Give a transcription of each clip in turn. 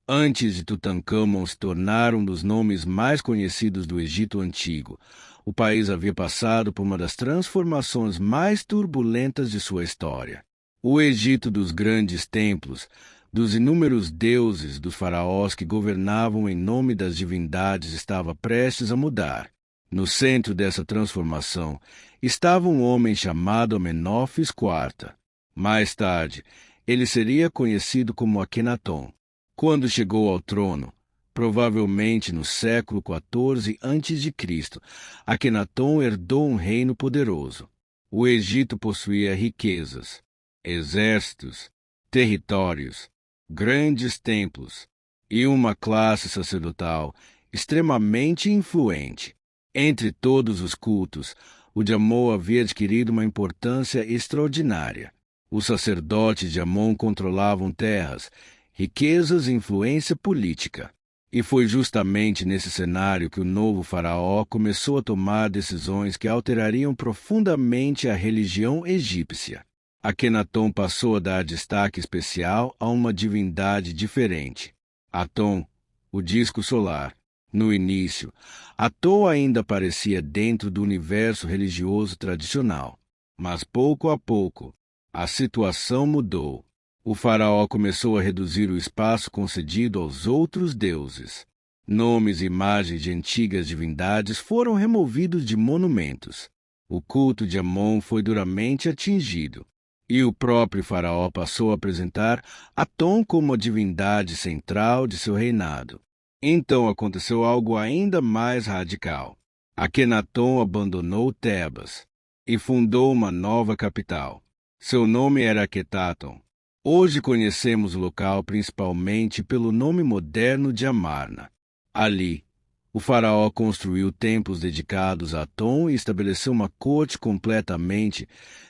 Antes de Tutancâmon se tornar um dos nomes mais conhecidos do Egito Antigo, o país havia passado por uma das transformações mais turbulentas de sua história. O Egito dos grandes templos, dos inúmeros deuses, dos faraós que governavam em nome das divindades, estava prestes a mudar. No centro dessa transformação estava um homem chamado Amenófis IV. Mais tarde, ele seria conhecido como Akenaton. Quando chegou ao trono, provavelmente no século XIV a.C., Akenaton herdou um reino poderoso. O Egito possuía riquezas, exércitos, territórios, grandes templos e uma classe sacerdotal extremamente influente. Entre todos os cultos, o de Amon havia adquirido uma importância extraordinária. Os sacerdotes de Amon controlavam terras, riquezas e influência política. E foi justamente nesse cenário que o novo faraó começou a tomar decisões que alterariam profundamente a religião egípcia. Akenaton passou a dar destaque especial a uma divindade diferente, Aton, o disco solar. No início, Aton ainda aparecia dentro do universo religioso tradicional, mas pouco a pouco, a situação mudou. O faraó começou a reduzir o espaço concedido aos outros deuses. Nomes e imagens de antigas divindades foram removidos de monumentos. O culto de Amon foi duramente atingido, e o próprio faraó passou a apresentar Aton como a divindade central de seu reinado. Então aconteceu algo ainda mais radical. Akenaton abandonou Tebas e fundou uma nova capital. Seu nome era Akhetaton. Hoje conhecemos o local principalmente pelo nome moderno de Amarna. Ali, o faraó construiu templos dedicados a Aton e estabeleceu uma corte completamente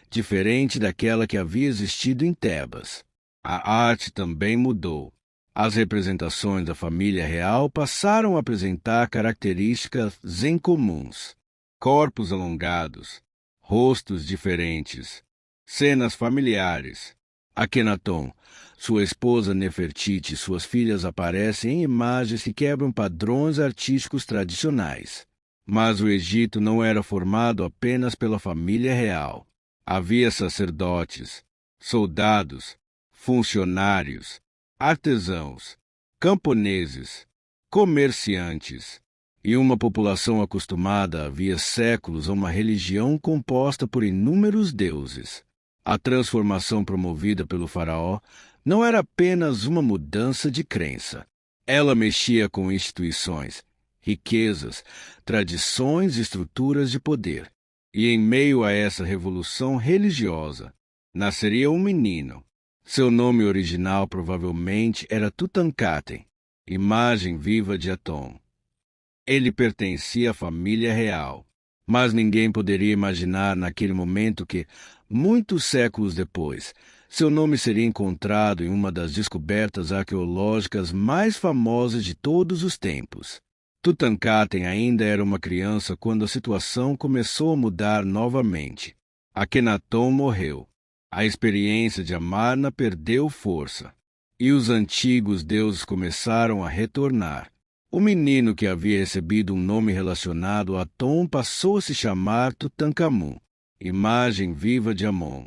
diferente daquela que havia existido em Tebas. A arte também mudou. As representações da família real passaram a apresentar características incomuns: corpos alongados, rostos diferentes, cenas familiares. Akenaton, sua esposa Nefertiti e suas filhas aparecem em imagens que quebram padrões artísticos tradicionais. Mas o Egito não era formado apenas pela família real. Havia sacerdotes, soldados, funcionários, artesãos, camponeses, comerciantes e uma população acostumada havia séculos a uma religião composta por inúmeros deuses. A transformação promovida pelo faraó não era apenas uma mudança de crença. Ela mexia com instituições, riquezas, tradições e estruturas de poder. E em meio a essa revolução religiosa, nasceria um menino. Seu nome original provavelmente era Tutankhaten, imagem viva de Aton. Ele pertencia à família real, mas ninguém poderia imaginar naquele momento que, muitos séculos depois, seu nome seria encontrado em uma das descobertas arqueológicas mais famosas de todos os tempos. Tutankhaten ainda era uma criança quando a situação começou a mudar novamente. Akenaton morreu. A experiência de Amarna perdeu força, e os antigos deuses começaram a retornar. O menino que havia recebido um nome relacionado a Aton passou a se chamar Tutankhamun, imagem viva de Amon.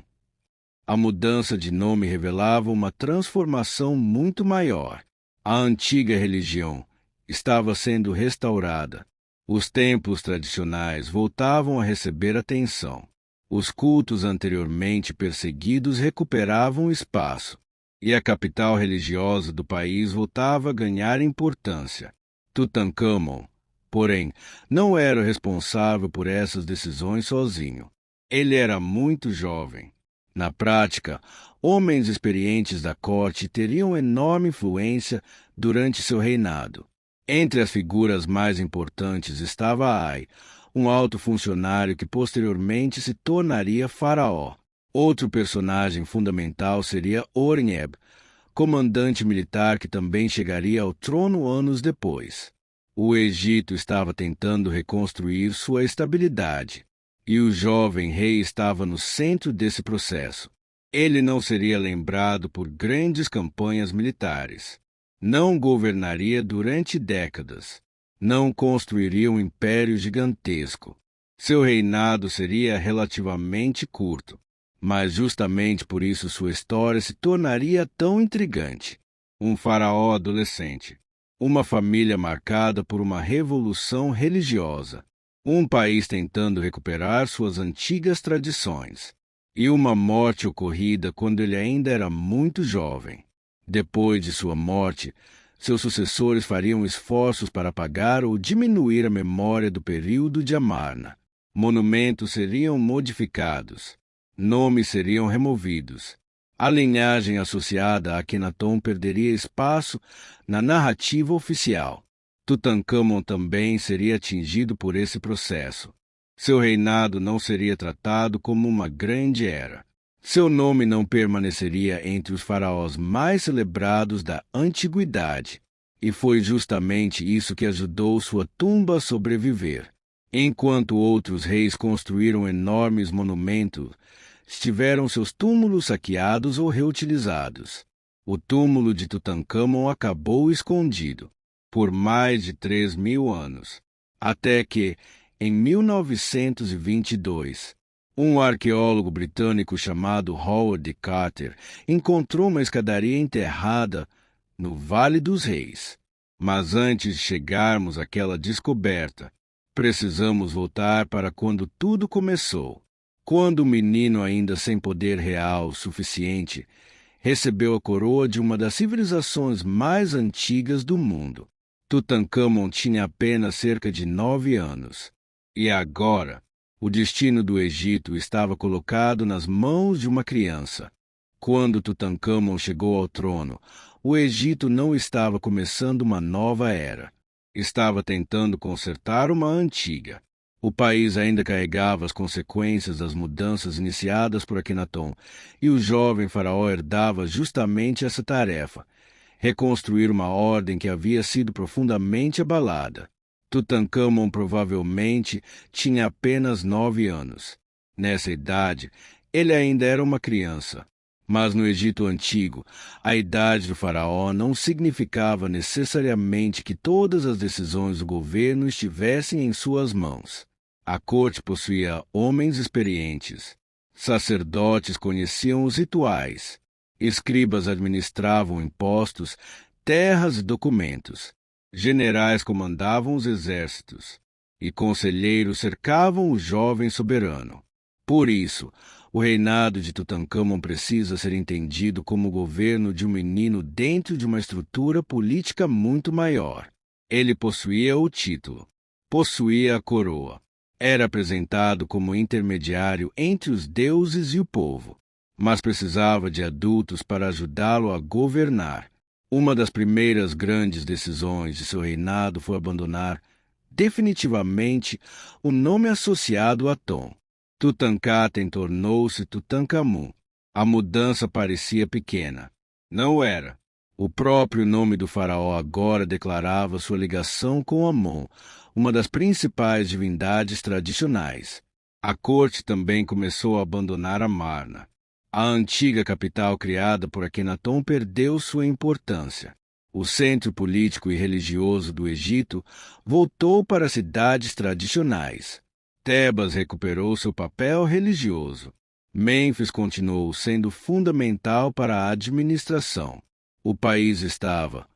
A mudança de nome revelava uma transformação muito maior. A antiga religião estava sendo restaurada. Os templos tradicionais voltavam a receber atenção. Os cultos anteriormente perseguidos recuperavam espaço, e a capital religiosa do país voltava a ganhar importância. Tutankhamon, porém, não era o responsável por essas decisões sozinho. Ele era muito jovem. Na prática, homens experientes da corte teriam enorme influência durante seu reinado. Entre as figuras mais importantes estava Ai, um alto funcionário que posteriormente se tornaria faraó. Outro personagem fundamental seria Horemheb, comandante militar que também chegaria ao trono anos depois. O Egito estava tentando reconstruir sua estabilidade, e o jovem rei estava no centro desse processo. Ele não seria lembrado por grandes campanhas militares, Não governaria durante décadas. Não construiria um império gigantesco. Seu reinado seria relativamente curto, mas justamente por isso sua história se tornaria tão intrigante. Um faraó adolescente, uma família marcada por uma revolução religiosa, um país tentando recuperar suas antigas tradições, e uma morte ocorrida quando ele ainda era muito jovem. Depois de sua morte, seus sucessores fariam esforços para apagar ou diminuir a memória do período de Amarna. Monumentos seriam modificados, nomes seriam removidos. A linhagem associada a Akhenaton perderia espaço na narrativa oficial. Tutancâmon também seria atingido por esse processo. Seu reinado não seria tratado como uma grande era. Seu nome não permaneceria entre os faraós mais celebrados da antiguidade. E foi justamente isso que ajudou sua tumba a sobreviver. Enquanto outros reis construíram enormes monumentos, tiveram seus túmulos saqueados ou reutilizados. O túmulo de Tutancâmon acabou escondido por mais de 3.000 anos, até que, em 1922, um arqueólogo britânico chamado Howard Carter encontrou uma escadaria enterrada no Vale dos Reis. Mas antes de chegarmos àquela descoberta, precisamos voltar para quando tudo começou. Quando o menino, ainda sem poder real suficiente, recebeu a coroa de uma das civilizações mais antigas do mundo. Tutancâmon tinha apenas cerca de 9 anos. E agora, o destino do Egito estava colocado nas mãos de uma criança. Quando Tutancâmon chegou ao trono, o Egito não estava começando uma nova era. Estava tentando consertar uma antiga. O país ainda carregava as consequências das mudanças iniciadas por Akhenaton, e o jovem faraó herdava justamente essa tarefa: reconstruir uma ordem que havia sido profundamente abalada. Tutancâmon provavelmente tinha apenas 9 anos. Nessa idade, ele ainda era uma criança. Mas no Egito Antigo, a idade do faraó não significava necessariamente que todas as decisões do governo estivessem em suas mãos. A corte possuía homens experientes. Sacerdotes conheciam os rituais. Escribas administravam impostos, terras e documentos. Generais comandavam os exércitos. E conselheiros cercavam o jovem soberano. Por isso, o reinado de Tutancâmon precisa ser entendido como o governo de um menino dentro de uma estrutura política muito maior. Ele possuía o título, possuía a coroa. Era apresentado como intermediário entre os deuses e o povo, mas precisava de adultos para ajudá-lo a governar. Uma das primeiras grandes decisões de seu reinado foi abandonar definitivamente o nome associado a Aton. Tutankhaten tornou-se Tutankhamun. A mudança parecia pequena. Não era. O próprio nome do faraó agora declarava sua ligação com Amon, uma das principais divindades tradicionais. A corte também começou a abandonar Amarna. A antiga capital criada por Akhenaton perdeu sua importância. O centro político e religioso do Egito voltou para as cidades tradicionais. Tebas recuperou seu papel religioso. Mênfis continuou sendo fundamental para a administração. O país estava,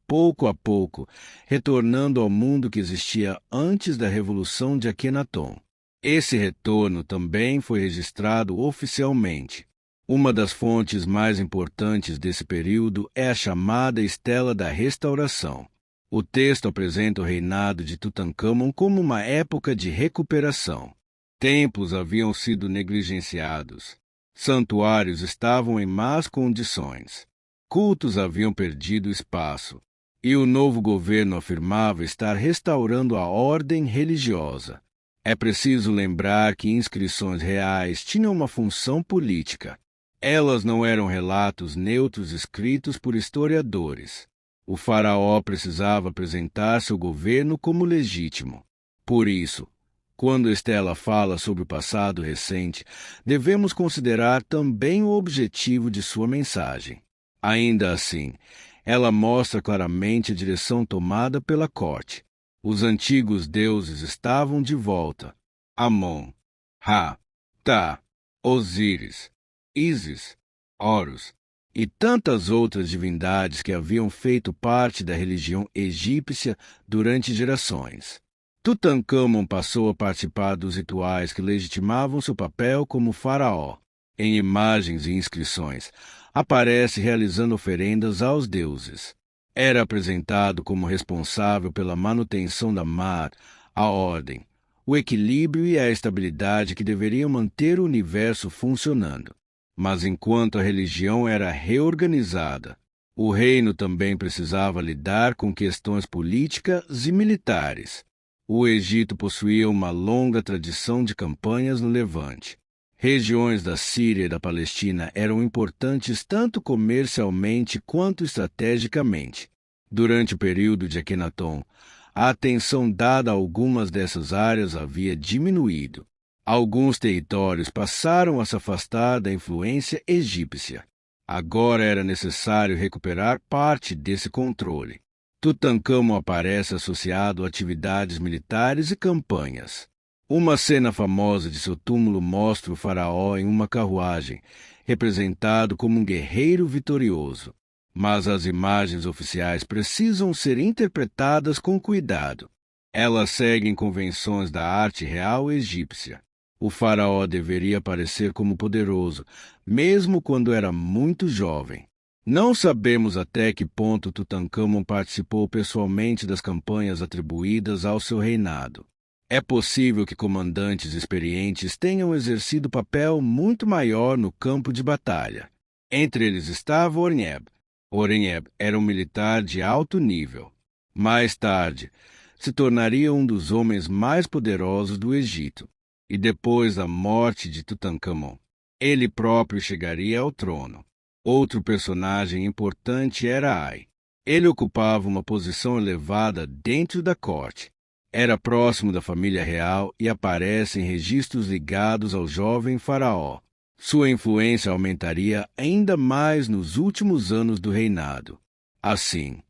pouco a pouco, retornando ao mundo que existia antes da Revolução de Akhenaton. Esse retorno também foi registrado oficialmente. Uma das fontes mais importantes desse período é a chamada Estela da Restauração. O texto apresenta o reinado de Tutancâmon como uma época de recuperação. Templos haviam sido negligenciados. Santuários estavam em más condições. Cultos haviam perdido espaço. E o novo governo afirmava estar restaurando a ordem religiosa. É preciso lembrar que inscrições reais tinham uma função política. Elas não eram relatos neutros escritos por historiadores. O faraó precisava apresentar seu governo como legítimo. Por isso, quando Estela fala sobre o passado recente, devemos considerar também o objetivo de sua mensagem. Ainda assim, Ela mostra claramente a direção tomada pela corte. Os antigos deuses estavam de volta. Amon, Ra, Tá, Osíris, Ísis, Horus e tantas outras divindades que haviam feito parte da religião egípcia durante gerações. Tutancâmon passou a participar dos rituais que legitimavam seu papel como faraó. Em imagens e inscrições, aparece realizando oferendas aos deuses. Era apresentado como responsável pela manutenção da mar, a ordem, o equilíbrio e a estabilidade que deveriam manter o universo funcionando. Mas enquanto a religião era reorganizada, o reino também precisava lidar com questões políticas e militares. O Egito possuía uma longa tradição de campanhas no Levante. Regiões da Síria e da Palestina eram importantes tanto comercialmente quanto estrategicamente. Durante o período de Akenaton, a atenção dada a algumas dessas áreas havia diminuído. Alguns territórios passaram a se afastar da influência egípcia. Agora era necessário recuperar parte desse controle. Tutancâmon aparece associado a atividades militares e campanhas. Uma cena famosa de seu túmulo mostra o faraó em uma carruagem, representado como um guerreiro vitorioso. Mas as imagens oficiais precisam ser interpretadas com cuidado. Elas seguem convenções da arte real egípcia. O faraó deveria aparecer como poderoso, mesmo quando era muito jovem. Não sabemos até que ponto Tutancâmon participou pessoalmente das campanhas atribuídas ao seu reinado. É possível que comandantes experientes tenham exercido papel muito maior no campo de batalha. Entre eles estava Horemheb. Horemheb era um militar de alto nível. Mais tarde, se tornaria um dos homens mais poderosos do Egito. E depois da morte de Tutancâmon, ele próprio chegaria ao trono. Outro personagem importante era Ai. Ele ocupava uma posição elevada dentro da corte. Era próximo da família real e aparece em registros ligados ao jovem faraó. Sua influência aumentaria ainda mais nos últimos anos do reinado. Assim,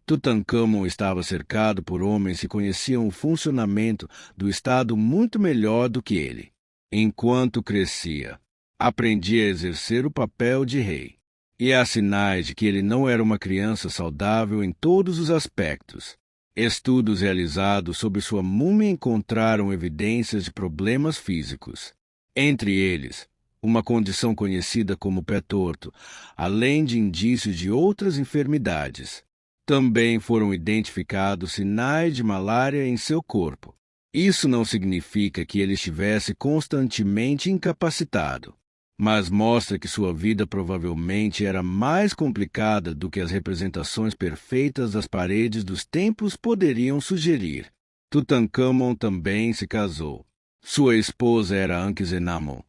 Tutancâmon estava cercado por homens que conheciam o funcionamento do Estado muito melhor do que ele. Enquanto crescia, aprendia a exercer o papel de rei. E há sinais de que ele não era uma criança saudável em todos os aspectos. Estudos realizados sobre sua múmia encontraram evidências de problemas físicos. Entre eles, uma condição conhecida como pé torto, além de indícios de outras enfermidades. Também foram identificados sinais de malária em seu corpo. Isso não significa que ele estivesse constantemente incapacitado, mas mostra que sua vida provavelmente era mais complicada do que as representações perfeitas das paredes dos templos poderiam sugerir. Tutancâmon também se casou. Sua esposa era Ankhesenamon,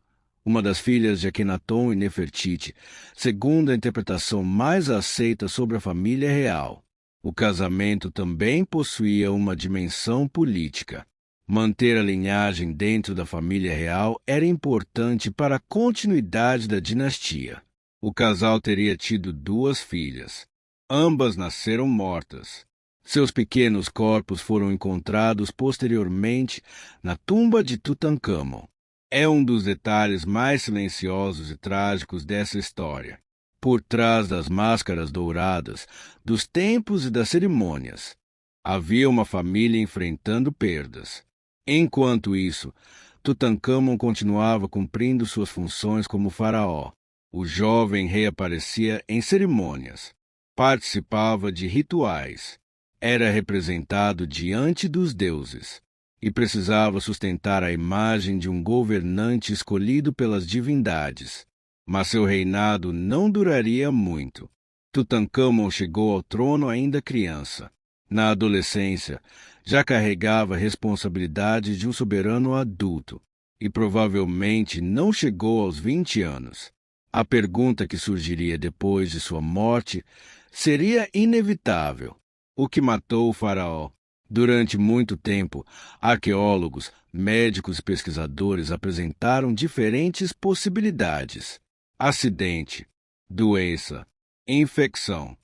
uma das filhas de Akenaton e Nefertiti, segundo a interpretação mais aceita sobre a família real. O casamento também possuía uma dimensão política. Manter a linhagem dentro da família real era importante para a continuidade da dinastia. O casal teria tido 2 filhas. Ambas nasceram mortas. Seus pequenos corpos foram encontrados posteriormente na tumba de Tutancâmon. É um dos detalhes mais silenciosos e trágicos dessa história. Por trás das máscaras douradas, dos templos e das cerimônias, havia uma família enfrentando perdas. Enquanto isso, Tutancâmon continuava cumprindo suas funções como faraó. O jovem rei aparecia em cerimônias, participava de rituais, era representado diante dos deuses e precisava sustentar a imagem de um governante escolhido pelas divindades. Mas seu reinado não duraria muito. Tutancâmon chegou ao trono ainda criança. Na adolescência, já carregava a responsabilidade de um soberano adulto e provavelmente não chegou aos 20 anos. A pergunta que surgiria depois de sua morte seria inevitável: o que matou o faraó? Durante muito tempo, arqueólogos, médicos e pesquisadores apresentaram diferentes possibilidades: acidente, doença, infecção,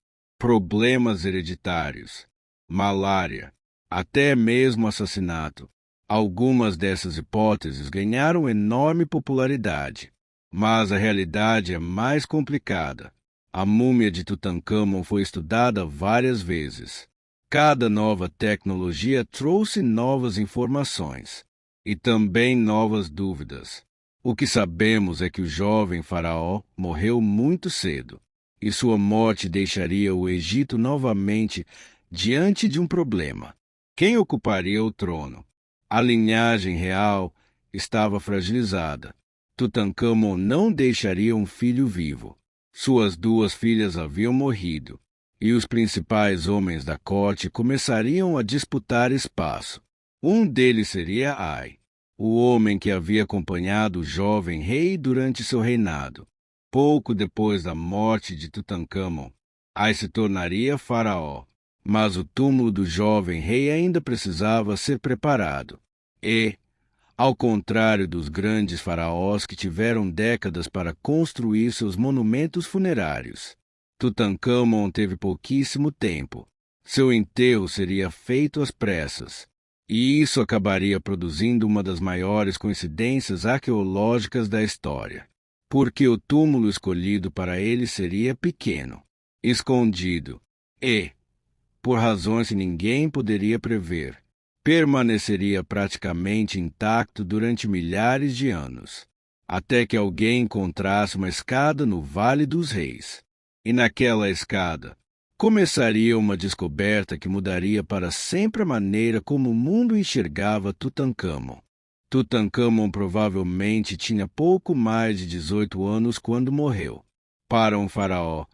problemas hereditários, malária, até mesmo assassinato. Algumas dessas hipóteses ganharam enorme popularidade, mas a realidade é mais complicada. A múmia de Tutancâmon foi estudada várias vezes. Cada nova tecnologia trouxe novas informações e também novas dúvidas. O que sabemos é que o jovem faraó morreu muito cedo, e sua morte deixaria o Egito novamente diante de um problema. Quem ocuparia o trono? A linhagem real estava fragilizada. Tutancâmon não deixaria um filho vivo. Suas duas filhas haviam morrido, e os principais homens da corte começariam a disputar espaço. Um deles seria Ai, o homem que havia acompanhado o jovem rei durante seu reinado. Pouco depois da morte de Tutancâmon, Ai se tornaria faraó, mas o túmulo do jovem rei ainda precisava ser preparado. E, ao contrário dos grandes faraós que tiveram décadas para construir seus monumentos funerários, Tutancâmon teve pouquíssimo tempo. Seu enterro seria feito às pressas, e isso acabaria produzindo uma das maiores coincidências arqueológicas da história, porque o túmulo escolhido para ele seria pequeno, escondido e, por razões que ninguém poderia prever, permaneceria praticamente intacto durante milhares de anos, até que alguém encontrasse uma escada no Vale dos Reis. E naquela escada, começaria uma descoberta que mudaria para sempre a maneira como o mundo enxergava Tutancâmon. Tutancâmon provavelmente tinha pouco mais de 18 anos quando morreu. Para um faraó,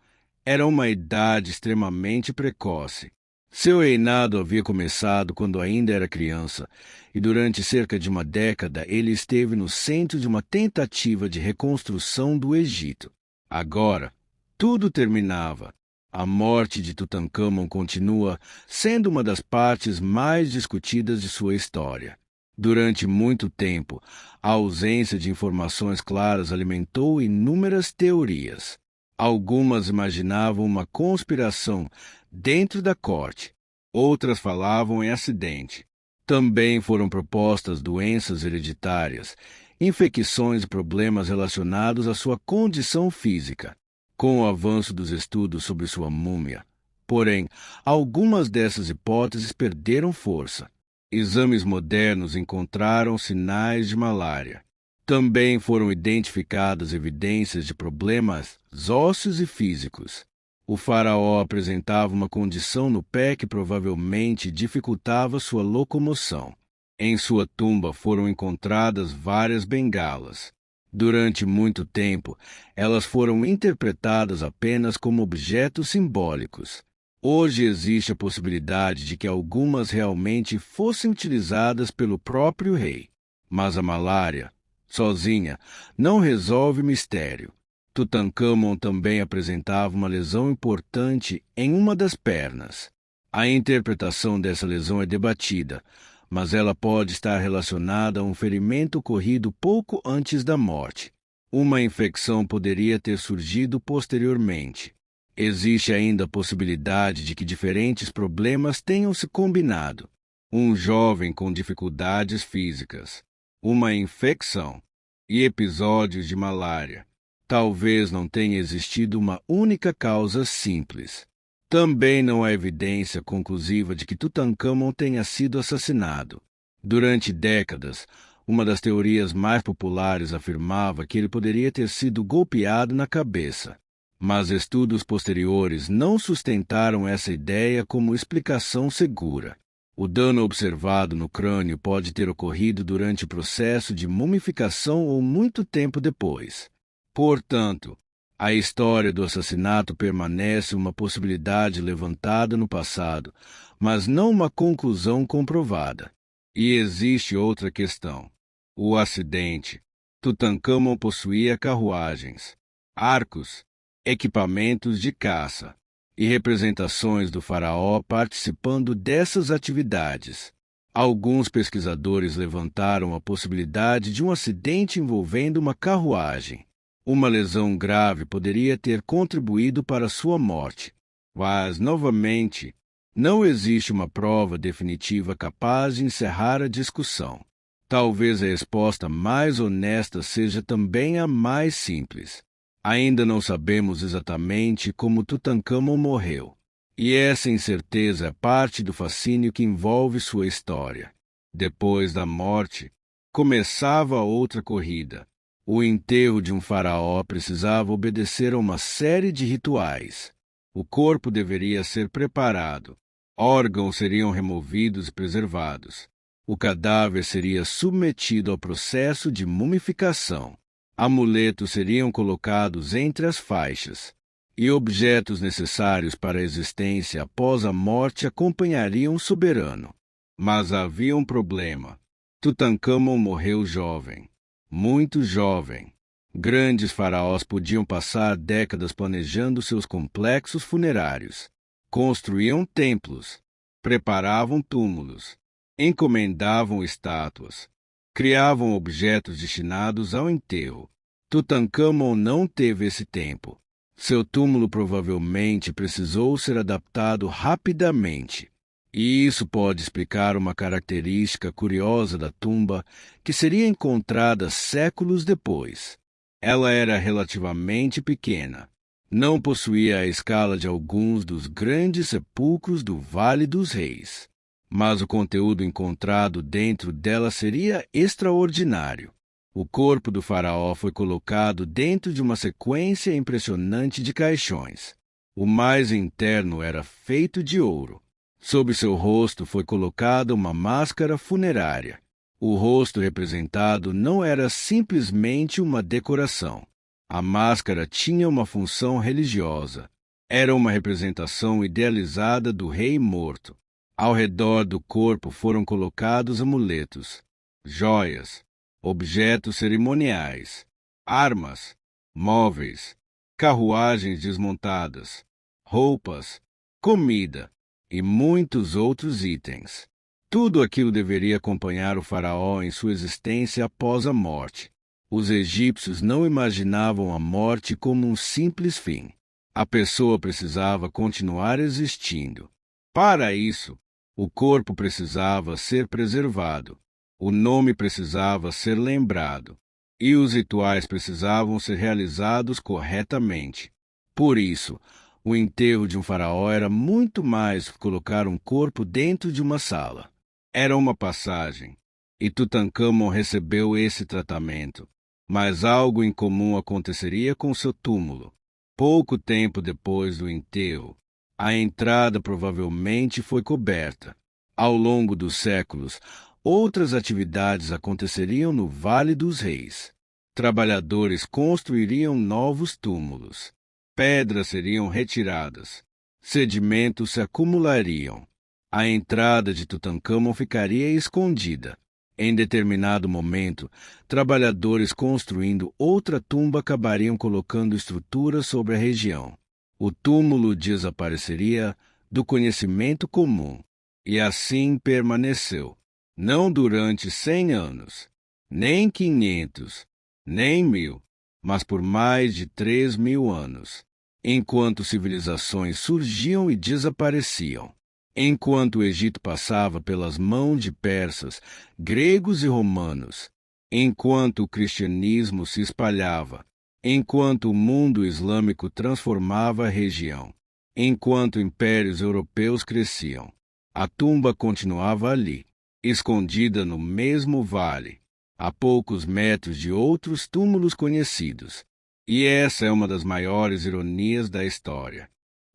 era uma idade extremamente precoce. Seu reinado havia começado quando ainda era criança, e durante cerca de uma década ele esteve no centro de uma tentativa de reconstrução do Egito. Agora, tudo terminava. A morte de Tutancâmon continua sendo uma das partes mais discutidas de sua história. Durante muito tempo, a ausência de informações claras alimentou inúmeras teorias. Algumas imaginavam uma conspiração dentro da corte, outras falavam em acidente. Também foram propostas doenças hereditárias, infecções e problemas relacionados à sua condição física, com o avanço dos estudos sobre sua múmia. Porém, algumas dessas hipóteses perderam força. Exames modernos encontraram sinais de malária. Também foram identificadas evidências de problemas ósseos e físicos. O faraó apresentava uma condição no pé que provavelmente dificultava sua locomoção. Em sua tumba foram encontradas várias bengalas. Durante muito tempo, elas foram interpretadas apenas como objetos simbólicos. Hoje existe a possibilidade de que algumas realmente fossem utilizadas pelo próprio rei. Mas a malária, sozinha, não resolve o mistério. Tutancâmon também apresentava uma lesão importante em uma das pernas. A interpretação dessa lesão é debatida, mas ela pode estar relacionada a um ferimento ocorrido pouco antes da morte. Uma infecção poderia ter surgido posteriormente. Existe ainda a possibilidade de que diferentes problemas tenham se combinado. Um jovem com dificuldades físicas, uma infecção e episódios de malária. Talvez não tenha existido uma única causa simples. Também não há evidência conclusiva de que Tutancâmon tenha sido assassinado. Durante décadas, uma das teorias mais populares afirmava que ele poderia ter sido golpeado na cabeça. Mas estudos posteriores não sustentaram essa ideia como explicação segura. O dano observado no crânio pode ter ocorrido durante o processo de mumificação ou muito tempo depois. Portanto, a história do assassinato permanece uma possibilidade levantada no passado, mas não uma conclusão comprovada. E existe outra questão: o acidente. Tutancâmon possuía carruagens, arcos, equipamentos de caça e representações do faraó participando dessas atividades. Alguns pesquisadores levantaram a possibilidade de um acidente envolvendo uma carruagem. Uma lesão grave poderia ter contribuído para sua morte. Mas, novamente, não existe uma prova definitiva capaz de encerrar a discussão. Talvez a resposta mais honesta seja também a mais simples. Ainda não sabemos exatamente como Tutancâmon morreu, e essa incerteza é parte do fascínio que envolve sua história. Depois da morte, começava outra corrida. O enterro de um faraó precisava obedecer a uma série de rituais. O corpo deveria ser preparado, órgãos seriam removidos e preservados. O cadáver seria submetido ao processo de mumificação. Amuletos seriam colocados entre as faixas, e objetos necessários para a existência após a morte acompanhariam o soberano. Mas havia um problema. Tutancâmon morreu jovem, muito jovem. Grandes faraós podiam passar décadas planejando seus complexos funerários. Construíam templos, preparavam túmulos, encomendavam estátuas, criavam objetos destinados ao enterro. Tutancâmon não teve esse tempo. Seu túmulo provavelmente precisou ser adaptado rapidamente. E isso pode explicar uma característica curiosa da tumba que seria encontrada séculos depois. Ela era relativamente pequena. Não possuía a escala de alguns dos grandes sepulcros do Vale dos Reis. Mas o conteúdo encontrado dentro dela seria extraordinário. O corpo do faraó foi colocado dentro de uma sequência impressionante de caixões. O mais interno era feito de ouro. Sob seu rosto foi colocada uma máscara funerária. O rosto representado não era simplesmente uma decoração. A máscara tinha uma função religiosa. Era uma representação idealizada do rei morto. Ao redor do corpo foram colocados amuletos, joias, objetos cerimoniais, armas, móveis, carruagens desmontadas, roupas, comida e muitos outros itens. Tudo aquilo deveria acompanhar o faraó em sua existência após a morte. Os egípcios não imaginavam a morte como um simples fim. A pessoa precisava continuar existindo. Para isso, o corpo precisava ser preservado, o nome precisava ser lembrado, e os rituais precisavam ser realizados corretamente. Por isso, o enterro de um faraó era muito mais que colocar um corpo dentro de uma sala. Era uma passagem, e Tutancâmon recebeu esse tratamento. Mas algo incomum aconteceria com seu túmulo. Pouco tempo depois do enterro, a entrada provavelmente foi coberta. Ao longo dos séculos, outras atividades aconteceriam no Vale dos Reis. Trabalhadores construiriam novos túmulos. Pedras seriam retiradas. Sedimentos se acumulariam. A entrada de Tutancâmon ficaria escondida. Em determinado momento, trabalhadores construindo outra tumba acabariam colocando estruturas sobre a região. O túmulo desapareceria do conhecimento comum, e assim permaneceu, não durante 100 anos, nem 500, nem 1000, mas por mais de 3.000 anos, enquanto civilizações surgiam e desapareciam. Enquanto o Egito passava pelas mãos de persas, gregos e romanos, enquanto o cristianismo se espalhava, enquanto o mundo islâmico transformava a região, enquanto impérios europeus cresciam, a tumba continuava ali, escondida no mesmo vale, a poucos metros de outros túmulos conhecidos. E essa é uma das maiores ironias da história.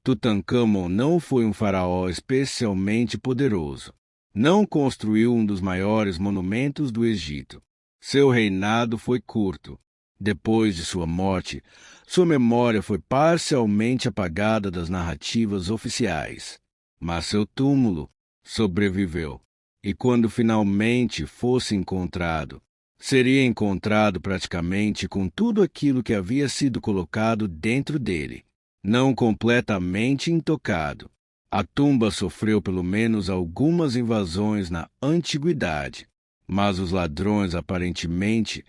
Tutancâmon não foi um faraó especialmente poderoso. Não construiu um dos maiores monumentos do Egito. Seu reinado foi curto. Depois de sua morte, sua memória foi parcialmente apagada das narrativas oficiais. Mas seu túmulo sobreviveu. E quando finalmente fosse encontrado, seria encontrado praticamente com tudo aquilo que havia sido colocado dentro dele. Não completamente intocado. A tumba sofreu pelo menos algumas invasões na antiguidade, mas os ladrões aparentemente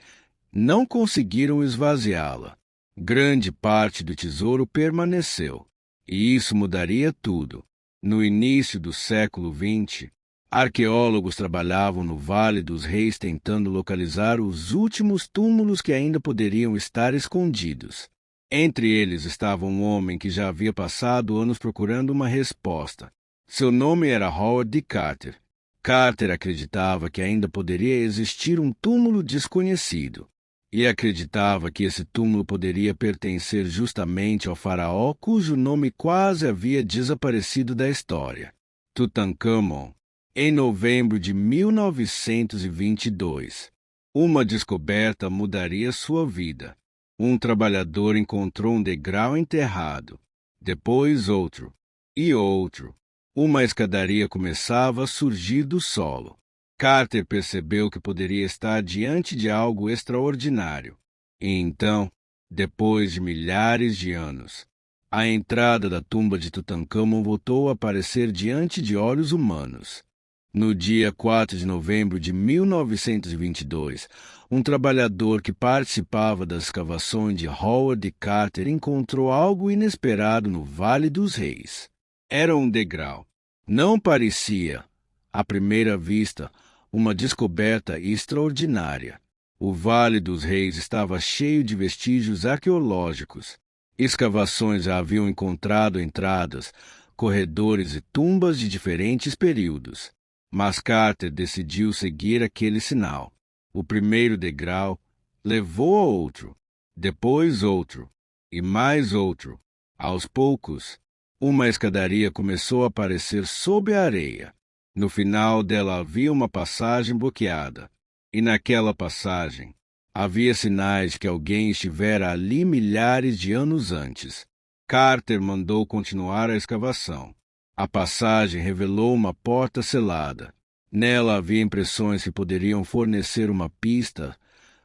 não conseguiram esvaziá-la. Grande parte do tesouro permaneceu, E isso mudaria tudo. No início do século XX, arqueólogos trabalhavam no Vale dos Reis tentando localizar os últimos túmulos que ainda poderiam estar escondidos. Entre eles estava um homem que já havia passado anos procurando uma resposta. Seu nome era Howard D. Carter. Carter acreditava que ainda poderia existir um túmulo desconhecido. E acreditava que esse túmulo poderia pertencer justamente ao faraó cujo nome quase havia desaparecido da história, Tutankhamon. Em novembro de 1922, uma descoberta mudaria sua vida. Um trabalhador encontrou um degrau enterrado, depois outro, e outro. Uma escadaria começava a surgir do solo. Carter percebeu que poderia estar diante de algo extraordinário. E então, depois de milhares de anos, a entrada da tumba de Tutankhamon voltou a aparecer diante de olhos humanos. No dia 4 de novembro de 1922, um trabalhador que participava das escavações de Howard D. Carter encontrou algo inesperado no Vale dos Reis. Era um degrau. Não parecia, à primeira vista, uma descoberta extraordinária. O Vale dos Reis estava cheio de vestígios arqueológicos. Escavações já haviam encontrado entradas, corredores e tumbas de diferentes períodos. Mas Carter decidiu seguir aquele sinal. O primeiro degrau levou a outro, depois outro, e mais outro. Aos poucos, uma escadaria começou a aparecer sob a areia. No final dela havia uma passagem bloqueada, e naquela passagem havia sinais de que alguém estivera ali milhares de anos antes. Carter mandou continuar a escavação. A passagem revelou uma porta selada. Nela havia impressões que poderiam fornecer uma pista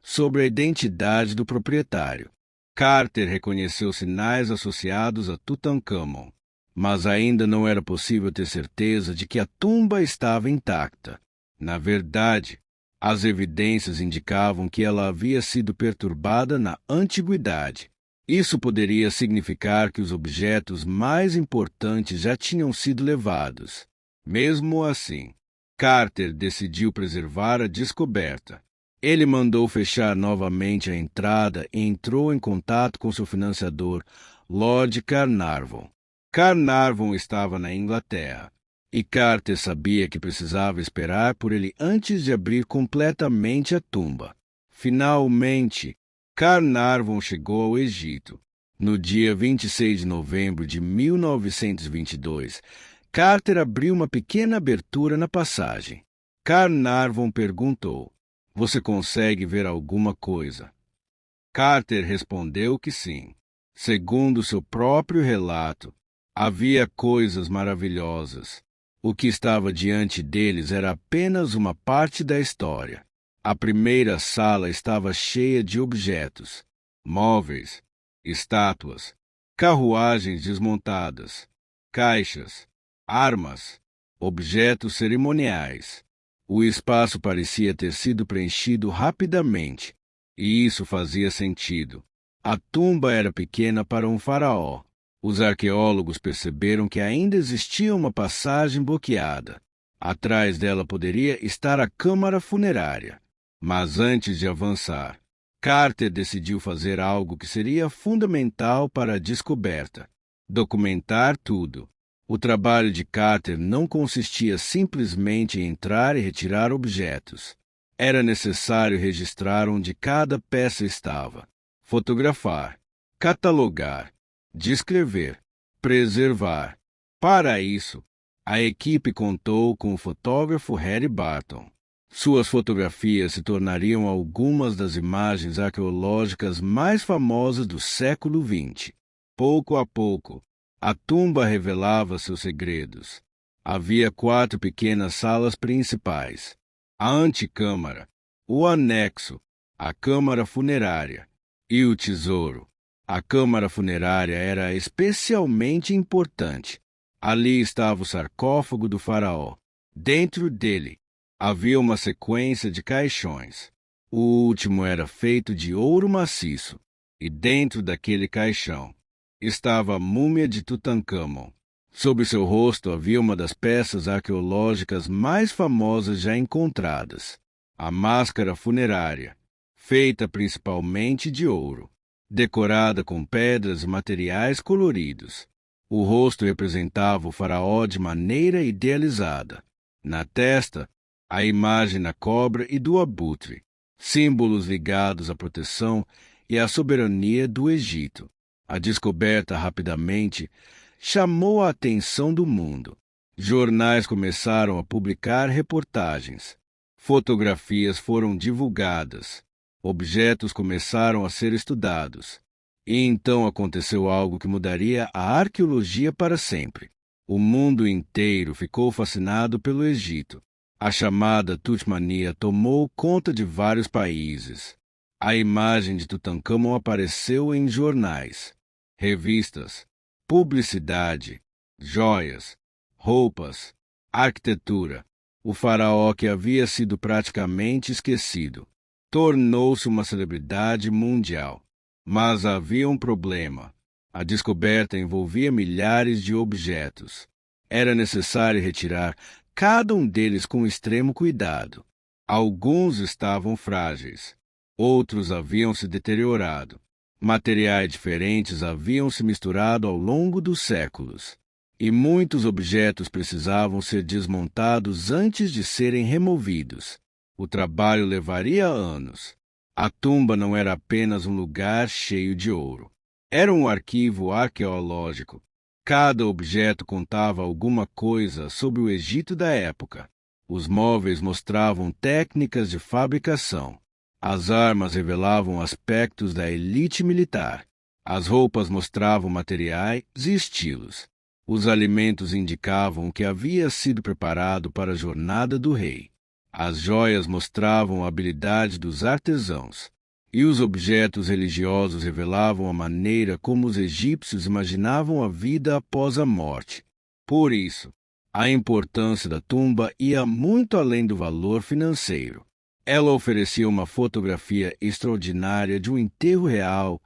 sobre a identidade do proprietário. Carter reconheceu sinais associados a Tutankhamon, mas ainda não era possível ter certeza de que a tumba estava intacta. Na verdade, as evidências indicavam que ela havia sido perturbada na antiguidade. Isso poderia significar que os objetos mais importantes já tinham sido levados. Mesmo assim, Carter decidiu preservar a descoberta. Ele mandou fechar novamente a entrada e entrou em contato com seu financiador, Lord Carnarvon. Carnarvon estava na Inglaterra, e Carter sabia que precisava esperar por ele antes de abrir completamente a tumba. Finalmente, Carnarvon chegou ao Egito. No dia 26 de novembro de 1922, Carter abriu uma pequena abertura na passagem. Carnarvon perguntou: "Você consegue ver alguma coisa?" Carter respondeu que sim. Segundo seu próprio relato, havia coisas maravilhosas. O que estava diante deles era apenas uma parte da história. A primeira sala estava cheia de objetos, móveis, estátuas, carruagens desmontadas, caixas, armas, objetos cerimoniais. O espaço parecia ter sido preenchido rapidamente, e isso fazia sentido. A tumba era pequena para um faraó. Os arqueólogos perceberam que ainda existia uma passagem bloqueada. Atrás dela poderia estar a câmara funerária. Mas antes de avançar, Carter decidiu fazer algo que seria fundamental para a descoberta: documentar tudo. O trabalho de Carter não consistia simplesmente em entrar e retirar objetos. Era necessário registrar onde cada peça estava, fotografar, catalogar, descrever, preservar. Para isso, a equipe contou com o fotógrafo Harry Barton. Suas fotografias se tornariam algumas das imagens arqueológicas mais famosas do século XX. Pouco a pouco, a tumba revelava seus segredos. Havia 4 pequenas salas principais: a antecâmara, o anexo, a câmara funerária e o tesouro. A câmara funerária era especialmente importante. Ali estava o sarcófago do faraó. Dentro dele havia uma sequência de caixões. O último era feito de ouro maciço, e dentro daquele caixão estava a múmia de Tutancâmon. Sob seu rosto havia uma das peças arqueológicas mais famosas já encontradas, a máscara funerária, feita principalmente de ouro, decorada com pedras e materiais coloridos. O rosto representava o faraó de maneira idealizada. Na testa, a imagem da cobra e do abutre, símbolos ligados à proteção e à soberania do Egito. A descoberta rapidamente chamou a atenção do mundo. Jornais começaram a publicar reportagens. Fotografias foram divulgadas. Objetos começaram a ser estudados. E então aconteceu algo que mudaria a arqueologia para sempre. O mundo inteiro ficou fascinado pelo Egito. A chamada Tutmania tomou conta de vários países. A imagem de Tutancâmon apareceu em jornais, revistas, publicidade, joias, roupas, arquitetura. O faraó, que havia sido praticamente esquecido, tornou-se uma celebridade mundial. Mas havia um problema. A descoberta envolvia milhares de objetos. Era necessário retirar cada um deles com extremo cuidado. Alguns estavam frágeis, outros haviam se deteriorado. Materiais diferentes haviam se misturado ao longo dos séculos, e muitos objetos precisavam ser desmontados antes de serem removidos. O trabalho levaria anos. A tumba não era apenas um lugar cheio de ouro. Era um arquivo arqueológico. Cada objeto contava alguma coisa sobre o Egito da época. Os móveis mostravam técnicas de fabricação. As armas revelavam aspectos da elite militar. As roupas mostravam materiais e estilos. Os alimentos indicavam o que havia sido preparado para a jornada do rei. As joias mostravam a habilidade dos artesãos. E os objetos religiosos revelavam a maneira como os egípcios imaginavam a vida após a morte. Por isso, a importância da tumba ia muito além do valor financeiro. Ela oferecia uma fotografia extraordinária de um enterro real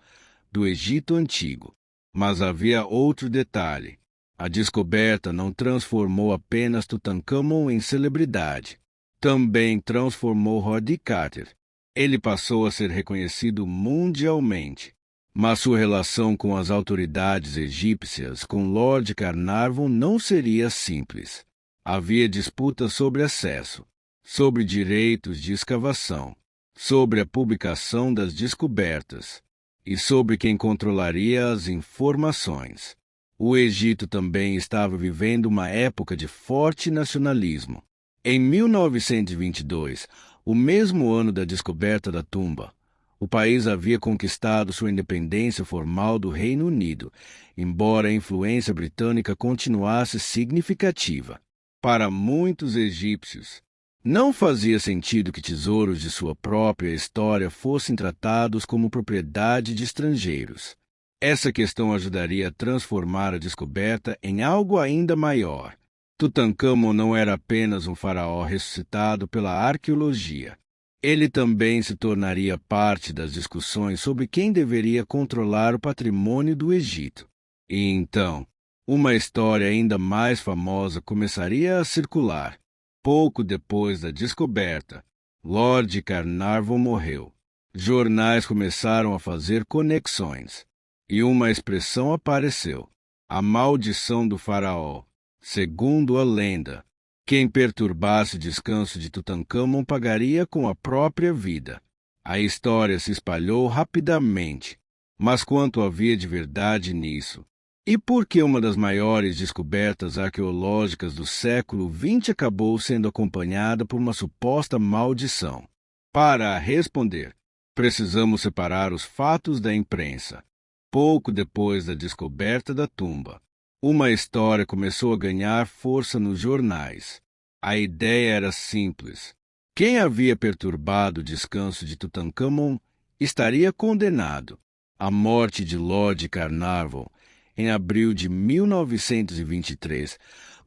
do Egito Antigo. Mas havia outro detalhe. A descoberta não transformou apenas Tutancâmon em celebridade. Também transformou Howard Carter. Ele passou a ser reconhecido mundialmente. Mas sua relação com as autoridades egípcias, com Lord Carnarvon, não seria simples. Havia disputas sobre acesso, sobre direitos de escavação, sobre a publicação das descobertas e sobre quem controlaria as informações. O Egito também estava vivendo uma época de forte nacionalismo. Em 1922, o mesmo ano da descoberta da tumba, o país havia conquistado sua independência formal do Reino Unido, embora a influência britânica continuasse significativa. Para muitos egípcios, não fazia sentido que tesouros de sua própria história fossem tratados como propriedade de estrangeiros. Essa questão ajudaria a transformar a descoberta em algo ainda maior. Tutancâmon não era apenas um faraó ressuscitado pela arqueologia. Ele também se tornaria parte das discussões sobre quem deveria controlar o patrimônio do Egito. E então, uma história ainda mais famosa começaria a circular. Pouco depois da descoberta, Lord Carnarvon morreu. Jornais começaram a fazer conexões. E uma expressão apareceu: a maldição do faraó. Segundo a lenda, quem perturbasse o descanso de Tutancâmon pagaria com a própria vida. A história se espalhou rapidamente. Mas quanto havia de verdade nisso? E por que uma das maiores descobertas arqueológicas do século XX acabou sendo acompanhada por uma suposta maldição? Para responder, precisamos separar os fatos da imprensa. Pouco depois da descoberta da tumba, uma história começou a ganhar força nos jornais. A ideia era simples. Quem havia perturbado o descanso de Tutancâmon estaria condenado. A morte de Lord Carnarvon, em abril de 1923,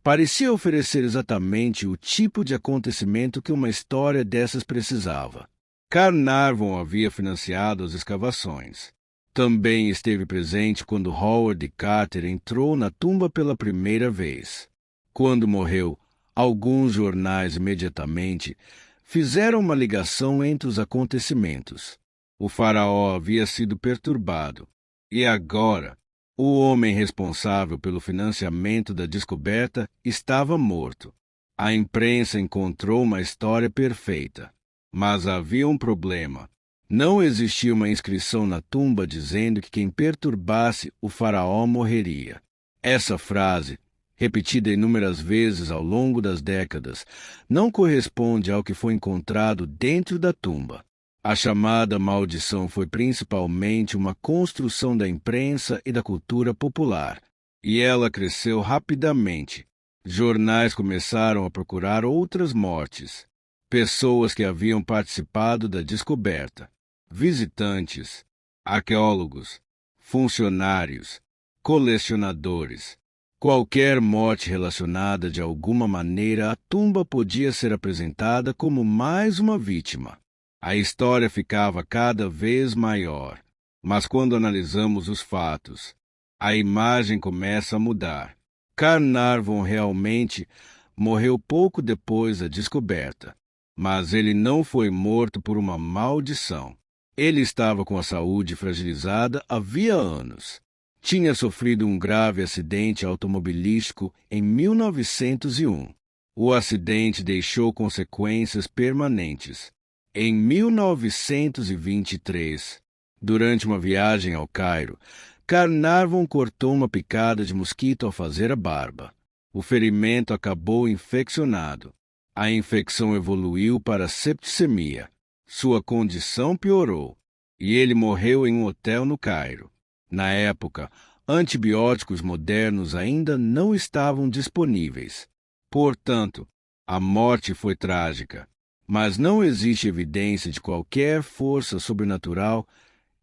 parecia oferecer exatamente o tipo de acontecimento que uma história dessas precisava. Carnarvon havia financiado as escavações, Também esteve presente quando Howard Carter entrou na tumba pela primeira vez. Quando morreu, alguns jornais imediatamente fizeram uma ligação entre os acontecimentos. O faraó havia sido perturbado, e agora o homem responsável pelo financiamento da descoberta estava morto. A imprensa encontrou uma história perfeita, mas havia um problema. Não existia uma inscrição na tumba dizendo que quem perturbasse o faraó morreria. Essa frase, repetida inúmeras vezes ao longo das décadas, não corresponde ao que foi encontrado dentro da tumba. A chamada maldição foi principalmente uma construção da imprensa e da cultura popular, e ela cresceu rapidamente. Jornais começaram a procurar outras mortes, pessoas que haviam participado da descoberta, visitantes, arqueólogos, funcionários, colecionadores. Qualquer morte relacionada de alguma maneira à tumba podia ser apresentada como mais uma vítima. A história ficava cada vez maior, mas quando analisamos os fatos, a imagem começa a mudar. Carnarvon realmente morreu pouco depois da descoberta, mas ele não foi morto por uma maldição. Ele estava com a saúde fragilizada havia anos. Tinha sofrido um grave acidente automobilístico em 1901. O acidente deixou consequências permanentes. Em 1923, durante uma viagem ao Cairo, Carnarvon cortou uma picada de mosquito ao fazer a barba. O ferimento acabou infeccionado. A infecção evoluiu para septicemia. Sua condição piorou, e ele morreu em um hotel no Cairo. Na época, antibióticos modernos ainda não estavam disponíveis. Portanto, a morte foi trágica. Mas não existe evidência de qualquer força sobrenatural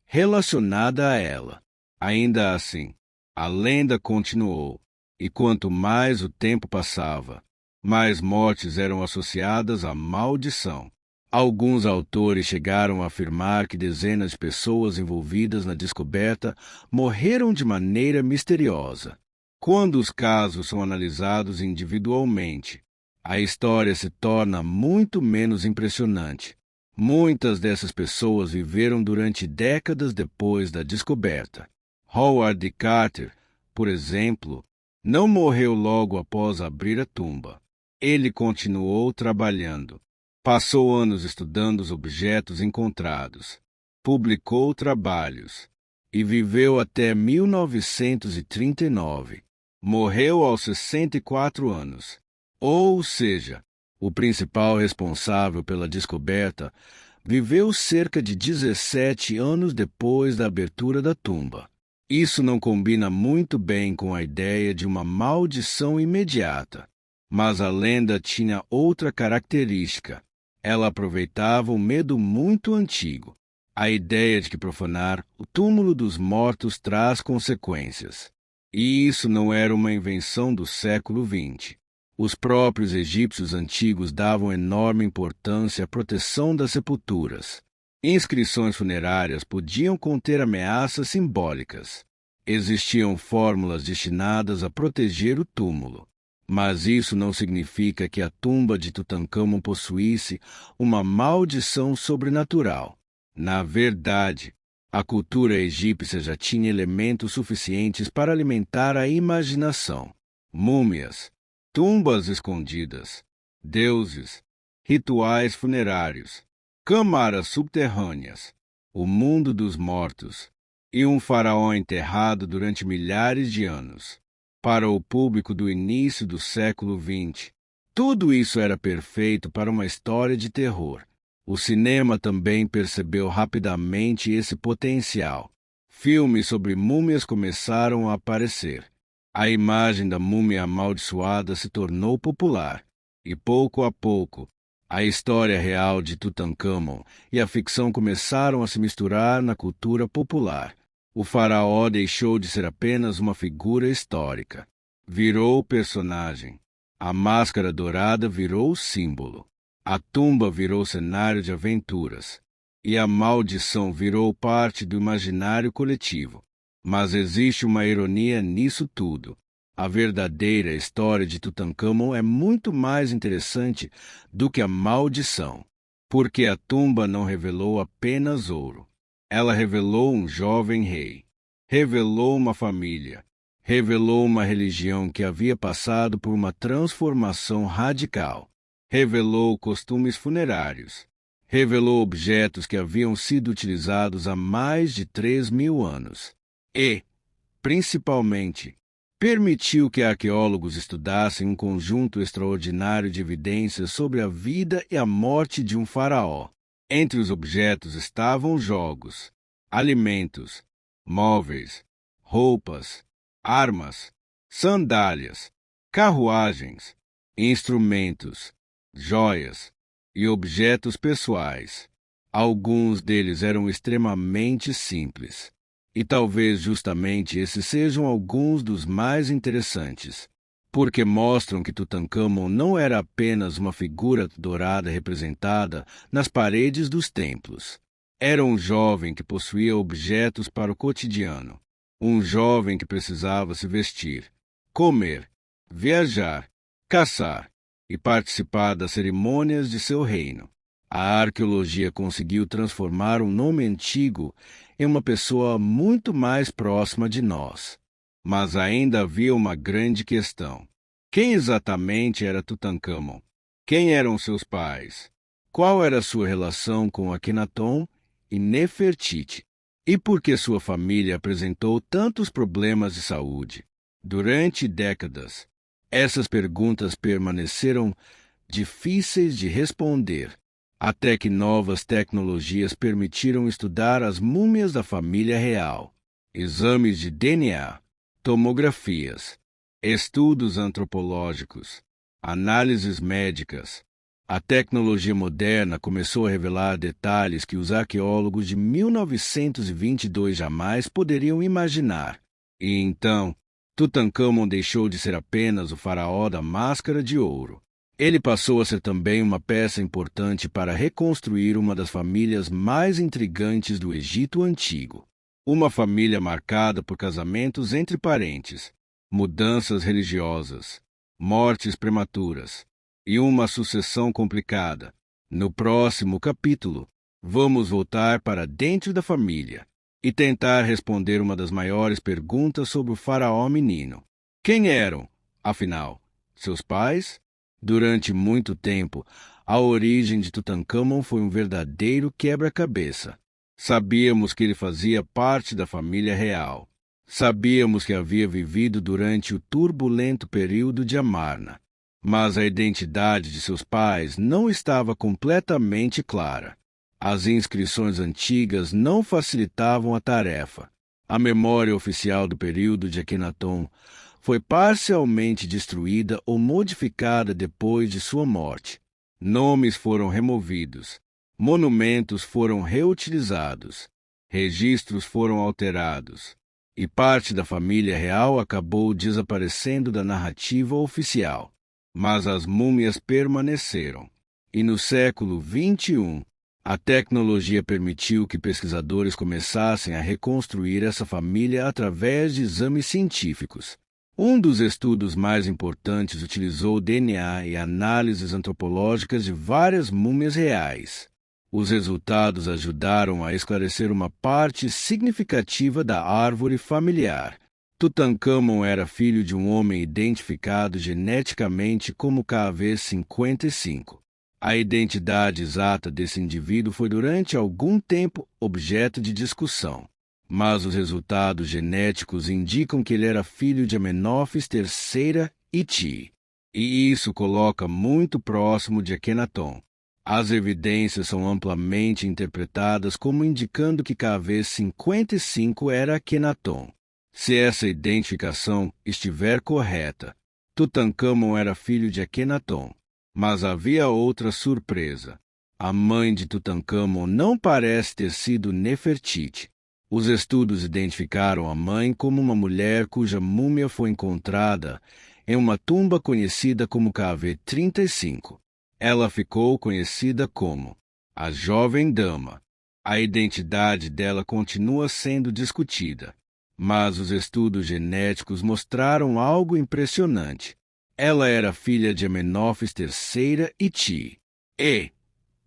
relacionada a ela. Ainda assim, a lenda continuou, e quanto mais o tempo passava, mais mortes eram associadas à maldição. Alguns autores chegaram a afirmar que dezenas de pessoas envolvidas na descoberta morreram de maneira misteriosa. Quando os casos são analisados individualmente, a história se torna muito menos impressionante. Muitas dessas pessoas viveram durante décadas depois da descoberta. Howard Carter, por exemplo, não morreu logo após abrir a tumba. Ele continuou trabalhando. Passou anos estudando os objetos encontrados. Publicou trabalhos e viveu até 1939. Morreu aos 64 anos. Ou seja, o principal responsável pela descoberta viveu cerca de 17 anos depois da abertura da tumba. Isso não combina muito bem com a ideia de uma maldição imediata. Mas a lenda tinha outra característica. Ela aproveitava um medo muito antigo, a ideia de que profanar o túmulo dos mortos traz consequências. E isso não era uma invenção do século XX. Os próprios egípcios antigos davam enorme importância à proteção das sepulturas. Inscrições funerárias podiam conter ameaças simbólicas. Existiam fórmulas destinadas a proteger o túmulo. Mas isso não significa que a tumba de Tutancâmon possuísse uma maldição sobrenatural. Na verdade, a cultura egípcia já tinha elementos suficientes para alimentar a imaginação. Múmias, tumbas escondidas, deuses, rituais funerários, câmaras subterrâneas, o mundo dos mortos e um faraó enterrado durante milhares de anos. Para o público do início do século XX, tudo isso era perfeito para uma história de terror. O cinema também percebeu rapidamente esse potencial. Filmes sobre múmias começaram a aparecer. A imagem da múmia amaldiçoada se tornou popular, e pouco a pouco, a história real de Tutancâmon e a ficção começaram a se misturar na cultura popular. O faraó deixou de ser apenas uma figura histórica. Virou personagem. A máscara dourada virou símbolo. A tumba virou cenário de aventuras. e a maldição virou parte do imaginário coletivo. Mas existe uma ironia nisso tudo. A verdadeira história de Tutancâmon é muito mais interessante do que a maldição, porque a tumba não revelou apenas ouro. Ela revelou um jovem rei, revelou uma família, revelou uma religião que havia passado por uma transformação radical, revelou costumes funerários, revelou objetos que haviam sido utilizados há mais de 3.000 anos e, principalmente, permitiu que arqueólogos estudassem um conjunto extraordinário de evidências sobre a vida e a morte de um faraó. Entre os objetos estavam jogos, alimentos, móveis, roupas, armas, sandálias, carruagens, instrumentos, joias e objetos pessoais. Alguns deles eram extremamente simples. E talvez justamente esses sejam alguns dos mais interessantes, porque mostram que Tutancâmon não era apenas uma figura dourada representada nas paredes dos templos. Era um jovem que possuía objetos para o cotidiano, um jovem que precisava se vestir, comer, viajar, caçar e participar das cerimônias de seu reino. A arqueologia conseguiu transformar um nome antigo em uma pessoa muito mais próxima de nós. Mas ainda havia uma grande questão. Quem exatamente era Tutancâmon? Quem eram seus pais? Qual era sua relação com Akhenaton e Nefertiti? E por que sua família apresentou tantos problemas de saúde? Durante décadas, essas perguntas permaneceram difíceis de responder, até que novas tecnologias permitiram estudar as múmias da família real. Exames de DNA, tomografias, estudos antropológicos, análises médicas. A tecnologia moderna começou a revelar detalhes que os arqueólogos de 1922 jamais poderiam imaginar. E então, Tutancâmon deixou de ser apenas o faraó da máscara de ouro. Ele passou a ser também uma peça importante para reconstruir uma das famílias mais intrigantes do Egito Antigo. Uma família marcada por casamentos entre parentes, mudanças religiosas, mortes prematuras e uma sucessão complicada. No próximo capítulo, vamos voltar para dentro da família e tentar responder uma das maiores perguntas sobre o faraó menino. Quem eram, afinal, seus pais? Durante muito tempo, a origem de Tutancâmon foi um verdadeiro quebra-cabeça. Sabíamos que ele fazia parte da família real. Sabíamos que havia vivido durante o turbulento período de Amarna. Mas a identidade de seus pais não estava completamente clara. As inscrições antigas não facilitavam a tarefa. A memória oficial do período de Akhenaton foi parcialmente destruída ou modificada depois de sua morte. Nomes foram removidos, monumentos foram reutilizados, registros foram alterados, e parte da família real acabou desaparecendo da narrativa oficial. Mas as múmias permaneceram. E no século XXI, a tecnologia permitiu que pesquisadores começassem a reconstruir essa família através de exames científicos. Um dos estudos mais importantes utilizou DNA e análises antropológicas de várias múmias reais. Os resultados ajudaram a esclarecer uma parte significativa da árvore familiar. Tutancâmon era filho de um homem identificado geneticamente como KV55. A identidade exata desse indivíduo foi durante algum tempo objeto de discussão, mas os resultados genéticos indicam que ele era filho de Amenófis III e Ti, e isso coloca muito próximo de Akhenaton. As evidências são amplamente interpretadas como indicando que KV55 era Akhenaton. Se essa identificação estiver correta, Tutancâmon era filho de Akhenaton. Mas havia outra surpresa. A mãe de Tutancâmon não parece ter sido Nefertiti. Os estudos identificaram a mãe como uma mulher cuja múmia foi encontrada em uma tumba conhecida como KV35. Ela ficou conhecida como a Jovem Dama, A identidade dela continua sendo discutida, mas os estudos genéticos mostraram algo impressionante. Ela era filha de Amenófis III e Ti, e,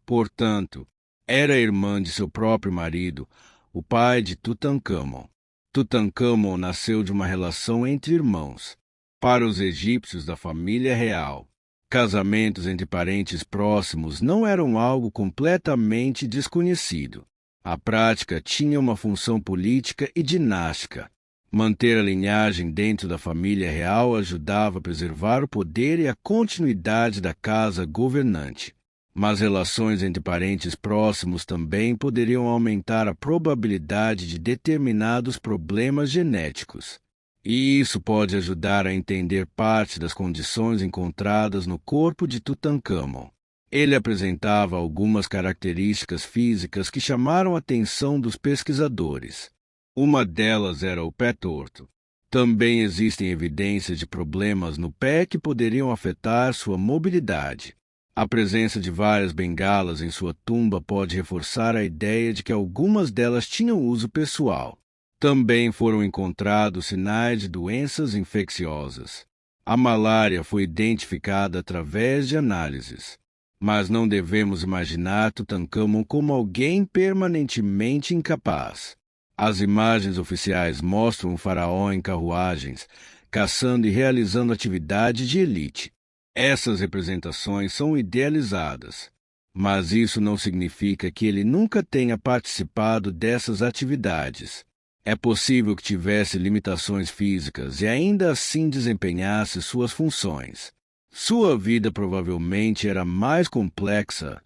portanto, era irmã de seu próprio marido, o pai de Tutancâmon. Tutancâmon nasceu de uma relação entre irmãos. Para os egípcios da família real, casamentos entre parentes próximos não eram algo completamente desconhecido. A prática tinha uma função política e dinástica. Manter a linhagem dentro da família real ajudava a preservar o poder e a continuidade da casa governante. Mas relações entre parentes próximos também poderiam aumentar a probabilidade de determinados problemas genéticos. E isso pode ajudar a entender parte das condições encontradas no corpo de Tutancâmon. Ele apresentava algumas características físicas que chamaram a atenção dos pesquisadores. Uma delas era o pé torto. Também existem evidências de problemas no pé que poderiam afetar sua mobilidade. A presença de várias bengalas em sua tumba pode reforçar a ideia de que algumas delas tinham uso pessoal. Também foram encontrados sinais de doenças infecciosas. A malária foi identificada através de análises. Mas não devemos imaginar Tutancâmon como alguém permanentemente incapaz. As imagens oficiais mostram o faraó em carruagens, caçando e realizando atividades de elite. Essas representações são idealizadas, mas isso não significa que ele nunca tenha participado dessas atividades. É possível que tivesse limitações físicas e ainda assim desempenhasse suas funções. Sua vida provavelmente era mais complexa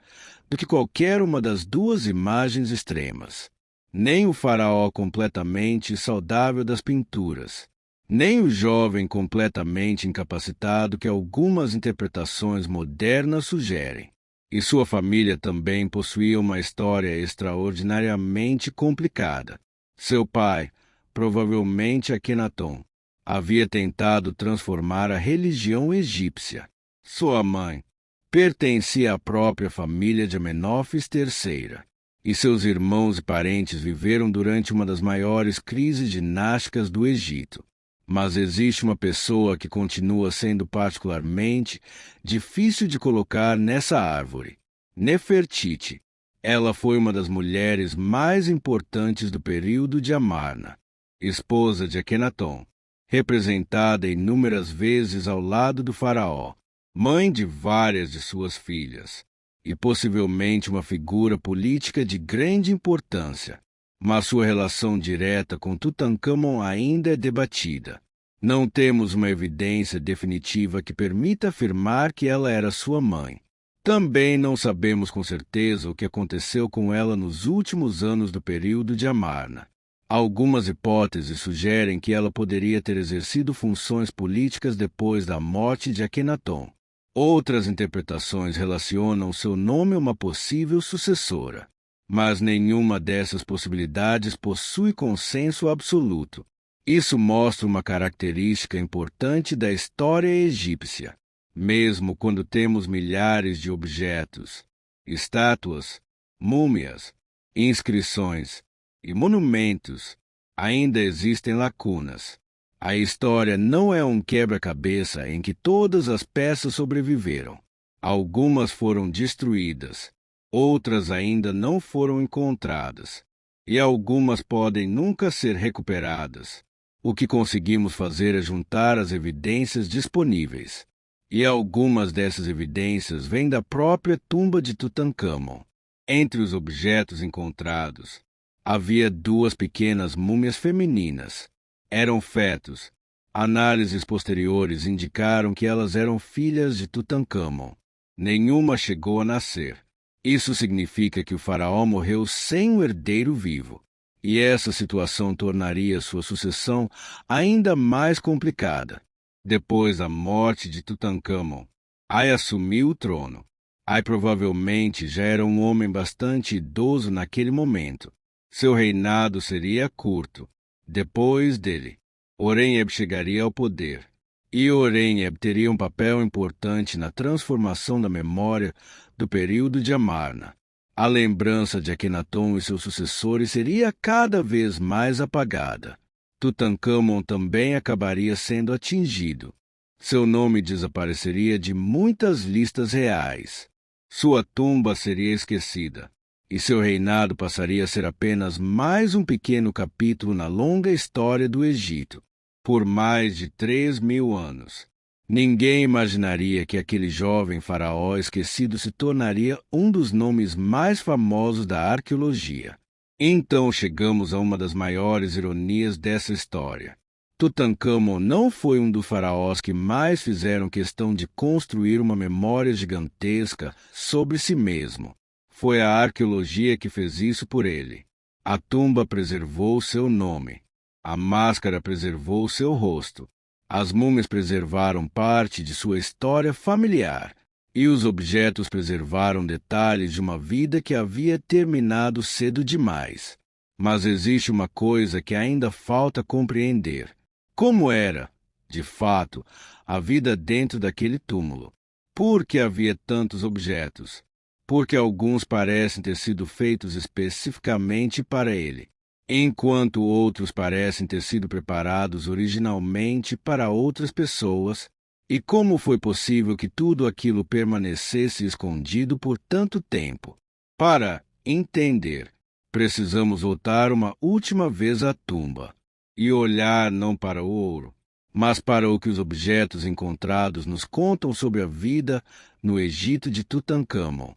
do que qualquer uma das duas imagens extremas. Nem o faraó completamente saudável das pinturas, nem o jovem completamente incapacitado que algumas interpretações modernas sugerem. E sua família também possuía uma história extraordinariamente complicada. Seu pai, provavelmente Akenaton, havia tentado transformar a religião egípcia. Sua mãe pertencia à própria família de Amenófis III, e seus irmãos e parentes viveram durante uma das maiores crises dinásticas do Egito. Mas existe uma pessoa que continua sendo particularmente difícil de colocar nessa árvore: Nefertiti. Ela foi uma das mulheres mais importantes do período de Amarna, esposa de Akenaton, representada inúmeras vezes ao lado do faraó, mãe de várias de suas filhas, e possivelmente uma figura política de grande importância. Mas sua relação direta com Tutancâmon ainda é debatida. Não temos uma evidência definitiva que permita afirmar que ela era sua mãe. Também não sabemos com certeza o que aconteceu com ela nos últimos anos do período de Amarna. Algumas hipóteses sugerem que ela poderia ter exercido funções políticas depois da morte de Akenaton. Outras interpretações relacionam seu nome a uma possível sucessora, mas nenhuma dessas possibilidades possui consenso absoluto. Isso mostra uma característica importante da história egípcia. Mesmo quando temos milhares de objetos, estátuas, múmias, inscrições e monumentos, ainda existem lacunas. A história não é um quebra-cabeça em que todas as peças sobreviveram. Algumas foram destruídas, outras ainda não foram encontradas, e algumas podem nunca ser recuperadas. O que conseguimos fazer é juntar as evidências disponíveis. E algumas dessas evidências vêm da própria tumba de Tutancâmon. Entre os objetos encontrados, havia duas pequenas múmias femininas. Eram fetos. Análises posteriores indicaram que elas eram filhas de Tutancâmon. Nenhuma chegou a nascer. Isso significa que o faraó morreu sem um herdeiro vivo. E essa situação tornaria sua sucessão ainda mais complicada. Depois da morte de Tutancâmon, Ai assumiu o trono. Ai provavelmente já era um homem bastante idoso naquele momento. Seu reinado seria curto. Depois dele, Horemheb chegaria ao poder. E Horemheb teria um papel importante na transformação da memória do período de Amarna. A lembrança de Akenaton e seus sucessores seria cada vez mais apagada. Tutancâmon também acabaria sendo atingido. Seu nome desapareceria de muitas listas reais. Sua tumba seria esquecida, e seu reinado passaria a ser apenas mais um pequeno capítulo na longa história do Egito. Por mais de 3.000 anos. Ninguém imaginaria que aquele jovem faraó esquecido se tornaria um dos nomes mais famosos da arqueologia. Então chegamos a uma das maiores ironias dessa história. Tutancâmon não foi um dos faraós que mais fizeram questão de construir uma memória gigantesca sobre si mesmo. Foi a arqueologia que fez isso por ele. A tumba preservou seu nome. A máscara preservou seu rosto. As múmias preservaram parte de sua história familiar, e os objetos preservaram detalhes de uma vida que havia terminado cedo demais. Mas existe uma coisa que ainda falta compreender. Como era, de fato, a vida dentro daquele túmulo? Por que havia tantos objetos? Porque alguns parecem ter sido feitos especificamente para ele, enquanto outros parecem ter sido preparados originalmente para outras pessoas. E como foi possível que tudo aquilo permanecesse escondido por tanto tempo? Para entender, precisamos voltar uma última vez à tumba e olhar não para o ouro, mas para o que os objetos encontrados nos contam sobre a vida no Egito de Tutancâmon.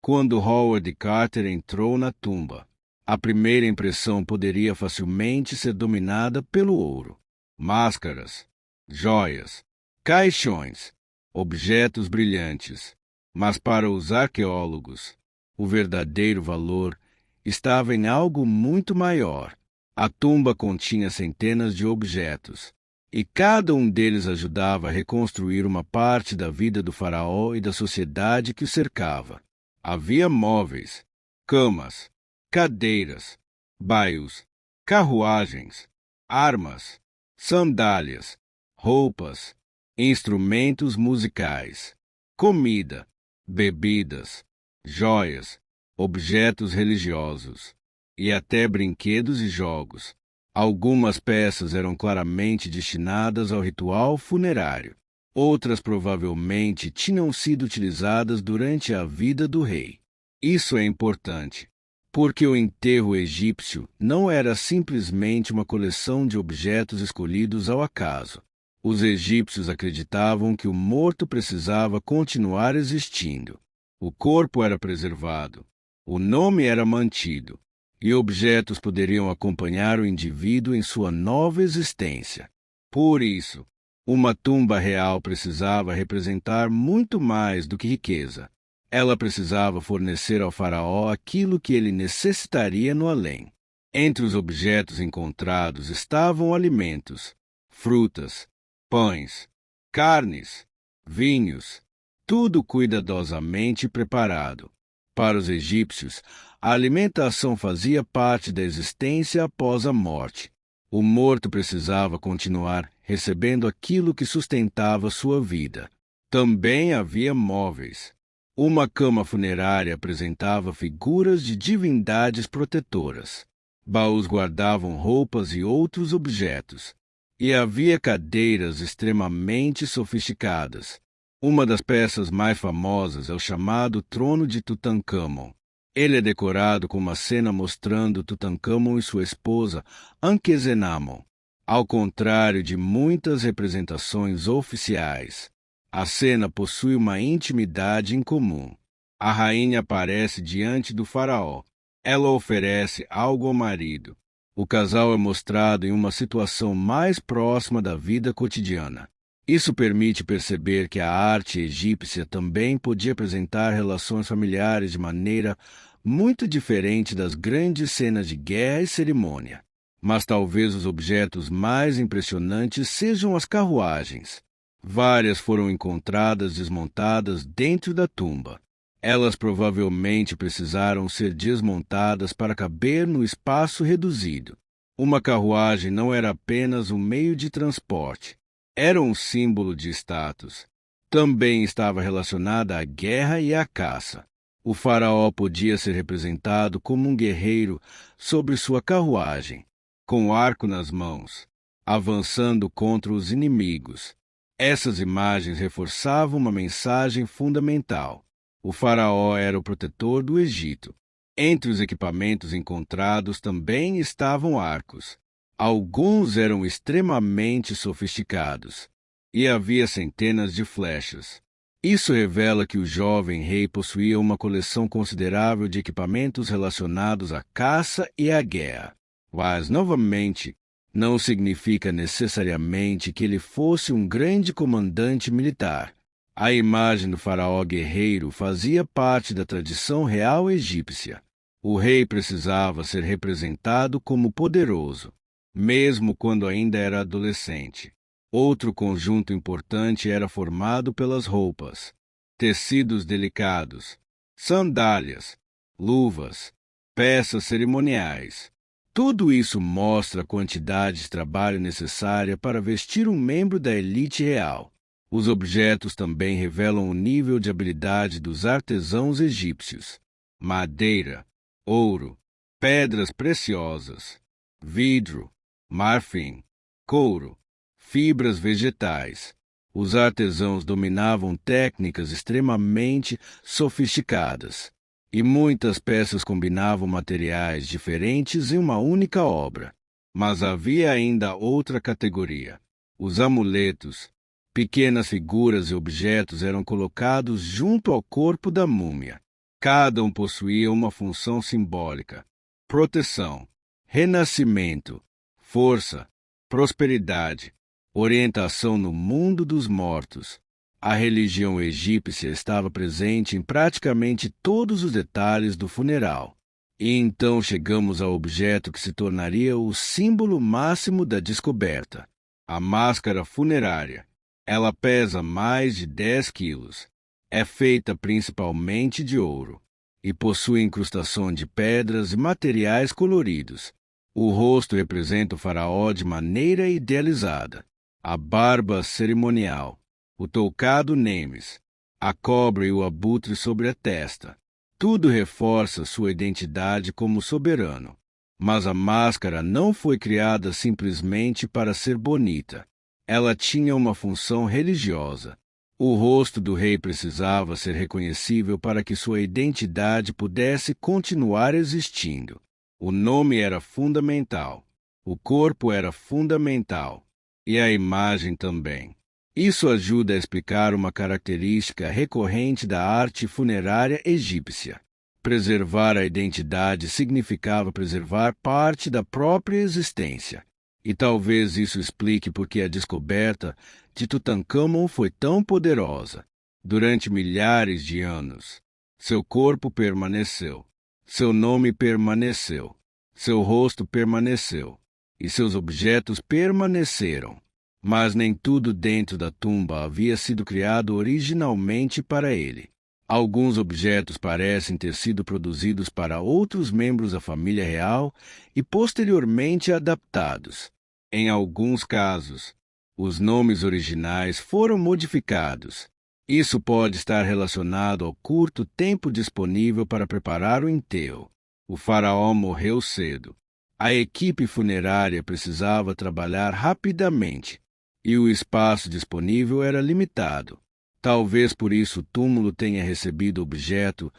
Quando Howard Carter entrou na tumba, a primeira impressão poderia facilmente ser dominada pelo ouro. Máscaras, joias, caixões, objetos brilhantes. Mas para os arqueólogos, o verdadeiro valor estava em algo muito maior. A tumba continha centenas de objetos, e cada um deles ajudava a reconstruir uma parte da vida do faraó e da sociedade que o cercava. Havia móveis, camas, cadeiras, baios, carruagens, armas, sandálias, roupas, instrumentos musicais, comida, bebidas, joias, objetos religiosos e até brinquedos e jogos. Algumas peças eram claramente destinadas ao ritual funerário. Outras provavelmente tinham sido utilizadas durante a vida do rei. Isso é importante, porque o enterro egípcio não era simplesmente uma coleção de objetos escolhidos ao acaso. Os egípcios acreditavam que o morto precisava continuar existindo. O corpo era preservado, o nome era mantido, e objetos poderiam acompanhar o indivíduo em sua nova existência. Por isso, uma tumba real precisava representar muito mais do que riqueza. Ela precisava fornecer ao faraó aquilo que ele necessitaria no além. Entre os objetos encontrados estavam alimentos, frutas, pães, carnes, vinhos, tudo cuidadosamente preparado. Para os egípcios, a alimentação fazia parte da existência após a morte. O morto precisava continuar recebendo aquilo que sustentava sua vida. Também havia móveis. Uma cama funerária apresentava figuras de divindades protetoras. Baús guardavam roupas e outros objetos. E havia cadeiras extremamente sofisticadas. Uma das peças mais famosas é o chamado Trono de Tutancâmon. Ele é decorado com uma cena mostrando Tutancâmon e sua esposa, Ankhesenamon. Ao contrário de muitas representações oficiais, a cena possui uma intimidade em comum. A rainha aparece diante do faraó. Ela oferece algo ao marido. O casal é mostrado em uma situação mais próxima da vida cotidiana. Isso permite perceber que a arte egípcia também podia apresentar relações familiares de maneira muito diferente das grandes cenas de guerra e cerimônia. Mas talvez os objetos mais impressionantes sejam as carruagens. Várias foram encontradas desmontadas dentro da tumba. Elas provavelmente precisaram ser desmontadas para caber no espaço reduzido. Uma carruagem não era apenas um meio de transporte. Era um símbolo de status. Também estava relacionada à guerra e à caça. O faraó podia ser representado como um guerreiro sobre sua carruagem, com o arco nas mãos, avançando contra os inimigos. Essas imagens reforçavam uma mensagem fundamental. O faraó era o protetor do Egito. Entre os equipamentos encontrados também estavam arcos. Alguns eram extremamente sofisticados, e havia centenas de flechas. Isso revela que o jovem rei possuía uma coleção considerável de equipamentos relacionados à caça e à guerra. Mas, novamente, não significa necessariamente que ele fosse um grande comandante militar. A imagem do faraó guerreiro fazia parte da tradição real egípcia. O rei precisava ser representado como poderoso, mesmo quando ainda era adolescente. Outro conjunto importante era formado pelas roupas, tecidos delicados, sandálias, luvas, peças cerimoniais. Tudo isso mostra a quantidade de trabalho necessária para vestir um membro da elite real. Os objetos também revelam o nível de habilidade dos artesãos egípcios. Madeira, ouro, pedras preciosas, vidro, marfim, couro, fibras vegetais. Os artesãos dominavam técnicas extremamente sofisticadas, e muitas peças combinavam materiais diferentes em uma única obra. Mas havia ainda outra categoria. Os amuletos. Pequenas figuras e objetos eram colocados junto ao corpo da múmia. Cada um possuía uma função simbólica: proteção, renascimento, força, prosperidade, orientação no mundo dos mortos. A religião egípcia estava presente em praticamente todos os detalhes do funeral. E então chegamos ao objeto que se tornaria o símbolo máximo da descoberta: a máscara funerária. Ela pesa mais de 10 quilos. É feita principalmente de ouro e possui incrustação de pedras e materiais coloridos. O rosto representa o faraó de maneira idealizada. A barba cerimonial, o toucado Nemes, a cobra e o abutre sobre a testa. Tudo reforça sua identidade como soberano. Mas a máscara não foi criada simplesmente para ser bonita. Ela tinha uma função religiosa. O rosto do rei precisava ser reconhecível para que sua identidade pudesse continuar existindo. O nome era fundamental. O corpo era fundamental. E a imagem também. Isso ajuda a explicar uma característica recorrente da arte funerária egípcia. Preservar a identidade significava preservar parte da própria existência. E talvez isso explique por que a descoberta de Tutancâmon foi tão poderosa. Durante milhares de anos, seu corpo permaneceu, seu nome permaneceu, seu rosto permaneceu, e seus objetos permaneceram. Mas nem tudo dentro da tumba havia sido criado originalmente para ele. Alguns objetos parecem ter sido produzidos para outros membros da família real e posteriormente adaptados. Em alguns casos, os nomes originais foram modificados. Isso pode estar relacionado ao curto tempo disponível para preparar o enterro. O faraó morreu cedo. A equipe funerária precisava trabalhar rapidamente, e o espaço disponível era limitado. Talvez por isso o túmulo tenha recebido objetos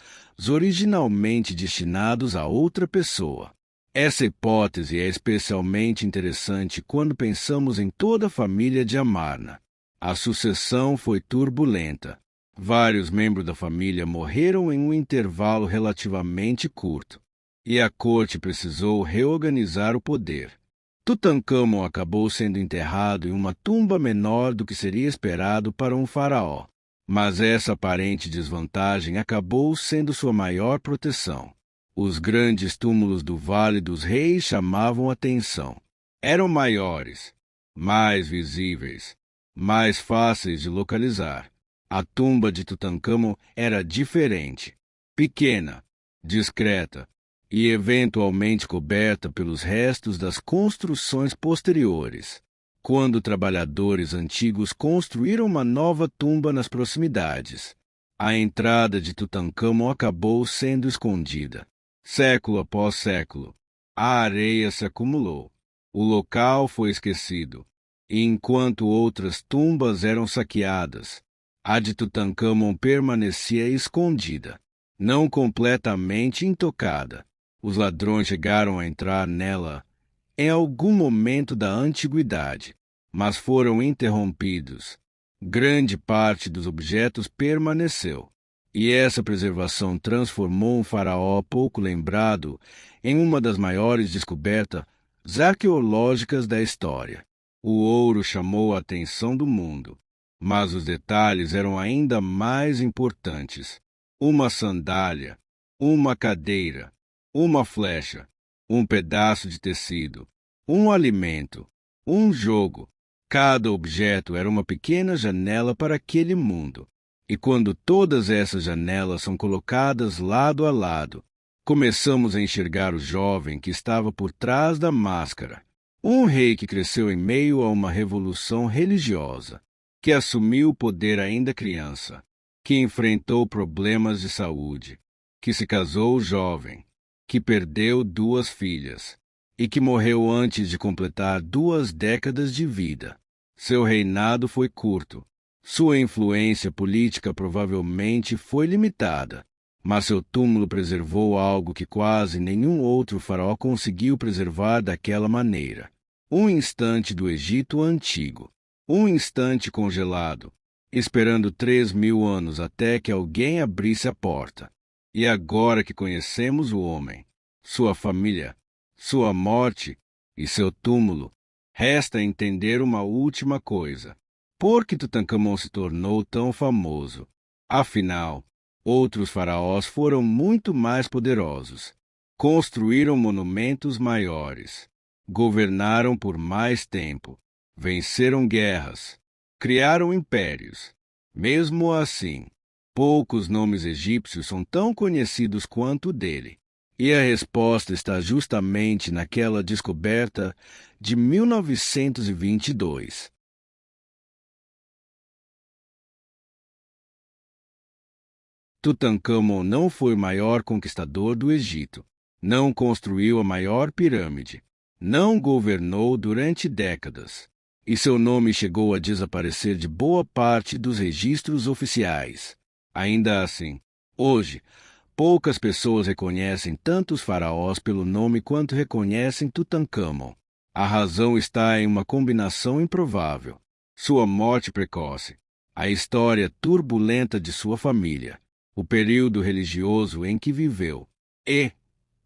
originalmente destinados a outra pessoa. Essa hipótese é especialmente interessante quando pensamos em toda a família de Amarna. A sucessão foi turbulenta. Vários membros da família morreram em um intervalo relativamente curto, e a corte precisou reorganizar o poder. Tutancâmon acabou sendo enterrado em uma tumba menor do que seria esperado para um faraó. Mas essa aparente desvantagem acabou sendo sua maior proteção. Os grandes túmulos do Vale dos Reis chamavam atenção. Eram maiores, mais visíveis, mais fáceis de localizar. A tumba de Tutancâmon era diferente, pequena, discreta e eventualmente coberta pelos restos das construções posteriores. Quando trabalhadores antigos construíram uma nova tumba nas proximidades, A entrada de Tutancâmon acabou sendo escondida. Século após século, a areia se acumulou. O local foi esquecido. E enquanto outras tumbas eram saqueadas, a de Tutancâmon permanecia escondida, não completamente intocada. Os ladrões chegaram a entrar nela em algum momento da antiguidade, mas foram interrompidos. Grande parte dos objetos permaneceu, e essa preservação transformou um faraó pouco lembrado em uma das maiores descobertas arqueológicas da história. O ouro chamou a atenção do mundo, mas os detalhes eram ainda mais importantes. Uma sandália, uma cadeira, uma flecha, um pedaço de tecido, um alimento, um jogo. Cada objeto era uma pequena janela para aquele mundo. E quando todas essas janelas são colocadas lado a lado, começamos a enxergar o jovem que estava por trás da máscara. Um rei que cresceu em meio a uma revolução religiosa, que assumiu o poder ainda criança, que enfrentou problemas de saúde, que se casou jovem, que perdeu 2 filhas e que morreu antes de completar 2 décadas de vida. Seu reinado foi curto. Sua influência política provavelmente foi limitada, mas seu túmulo preservou algo que quase nenhum outro faraó conseguiu preservar daquela maneira. Um instante do Egito Antigo. Um instante congelado, esperando 3.000 anos até que alguém abrisse a porta. E agora que conhecemos o homem, sua família, sua morte e seu túmulo, resta entender uma última coisa. Por que Tutancâmon se tornou tão famoso? Afinal, outros faraós foram muito mais poderosos, construíram monumentos maiores, governaram por mais tempo, venceram guerras, criaram impérios. Mesmo assim, poucos nomes egípcios são tão conhecidos quanto o dele. E a resposta está justamente naquela descoberta de 1922. Tutancâmon não foi o maior conquistador do Egito, não construiu a maior pirâmide, não governou durante décadas, e seu nome chegou a desaparecer de boa parte dos registros oficiais. Ainda assim, hoje, poucas pessoas reconhecem tanto os faraós pelo nome quanto reconhecem Tutancâmon. A razão está em uma combinação improvável: sua morte precoce, a história turbulenta de sua família, o período religioso em que viveu e,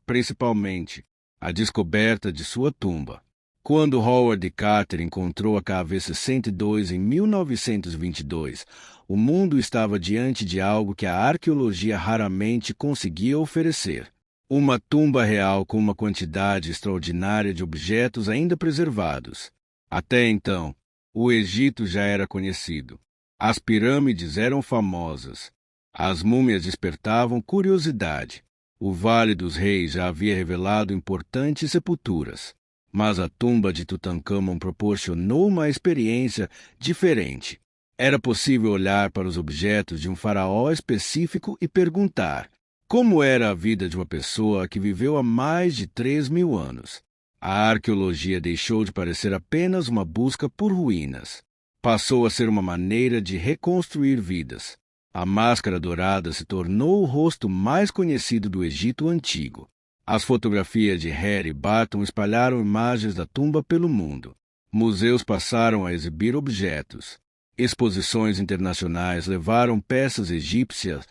principalmente, a descoberta de sua tumba. Quando Howard Carter encontrou a KV-62 em 1922, o mundo estava diante de algo que a arqueologia raramente conseguia oferecer: uma tumba real com uma quantidade extraordinária de objetos ainda preservados. Até então, o Egito já era conhecido. As pirâmides eram famosas. As múmias despertavam curiosidade. O Vale dos Reis já havia revelado importantes sepulturas. Mas a tumba de Tutancâmon proporcionou uma experiência diferente. Era possível olhar para os objetos de um faraó específico e perguntar: como era a vida de uma pessoa que viveu há mais de 3.000 anos? A arqueologia deixou de parecer apenas uma busca por ruínas. Passou a ser uma maneira de reconstruir vidas. A máscara dourada se tornou o rosto mais conhecido do Egito Antigo. As fotografias de Harry Barton espalharam imagens da tumba pelo mundo. Museus passaram a exibir objetos. Exposições internacionais levaram peças egípcias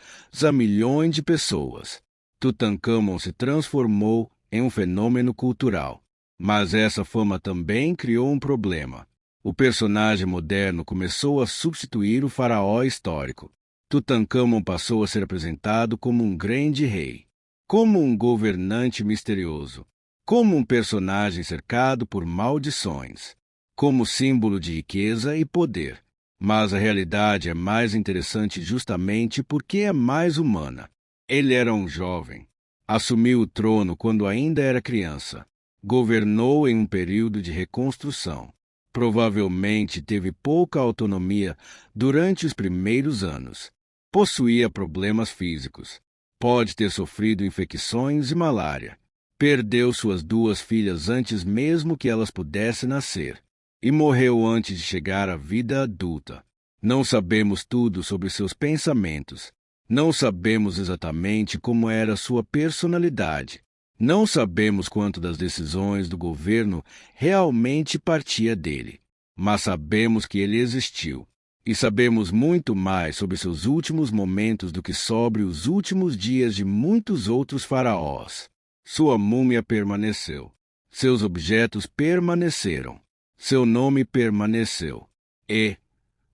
a milhões de pessoas. Tutancâmon se transformou em um fenômeno cultural. Mas essa fama também criou um problema. O personagem moderno começou a substituir o faraó histórico. Tutancâmon passou a ser apresentado como um grande rei, como um governante misterioso, como um personagem cercado por maldições, como símbolo de riqueza e poder. Mas a realidade é mais interessante justamente porque é mais humana. Ele era um jovem. Assumiu o trono quando ainda era criança. Governou em um período de reconstrução. Provavelmente teve pouca autonomia durante os primeiros anos. Possuía problemas físicos. Pode ter sofrido infecções e malária. Perdeu suas 2 filhas antes mesmo que elas pudessem nascer. E morreu antes de chegar à vida adulta. Não sabemos tudo sobre seus pensamentos. Não sabemos exatamente como era sua personalidade. Não sabemos quanto das decisões do governo realmente partia dele. Mas sabemos que ele existiu. E sabemos muito mais sobre seus últimos momentos do que sobre os últimos dias de muitos outros faraós. Sua múmia permaneceu. Seus objetos permaneceram. Seu nome permaneceu. E,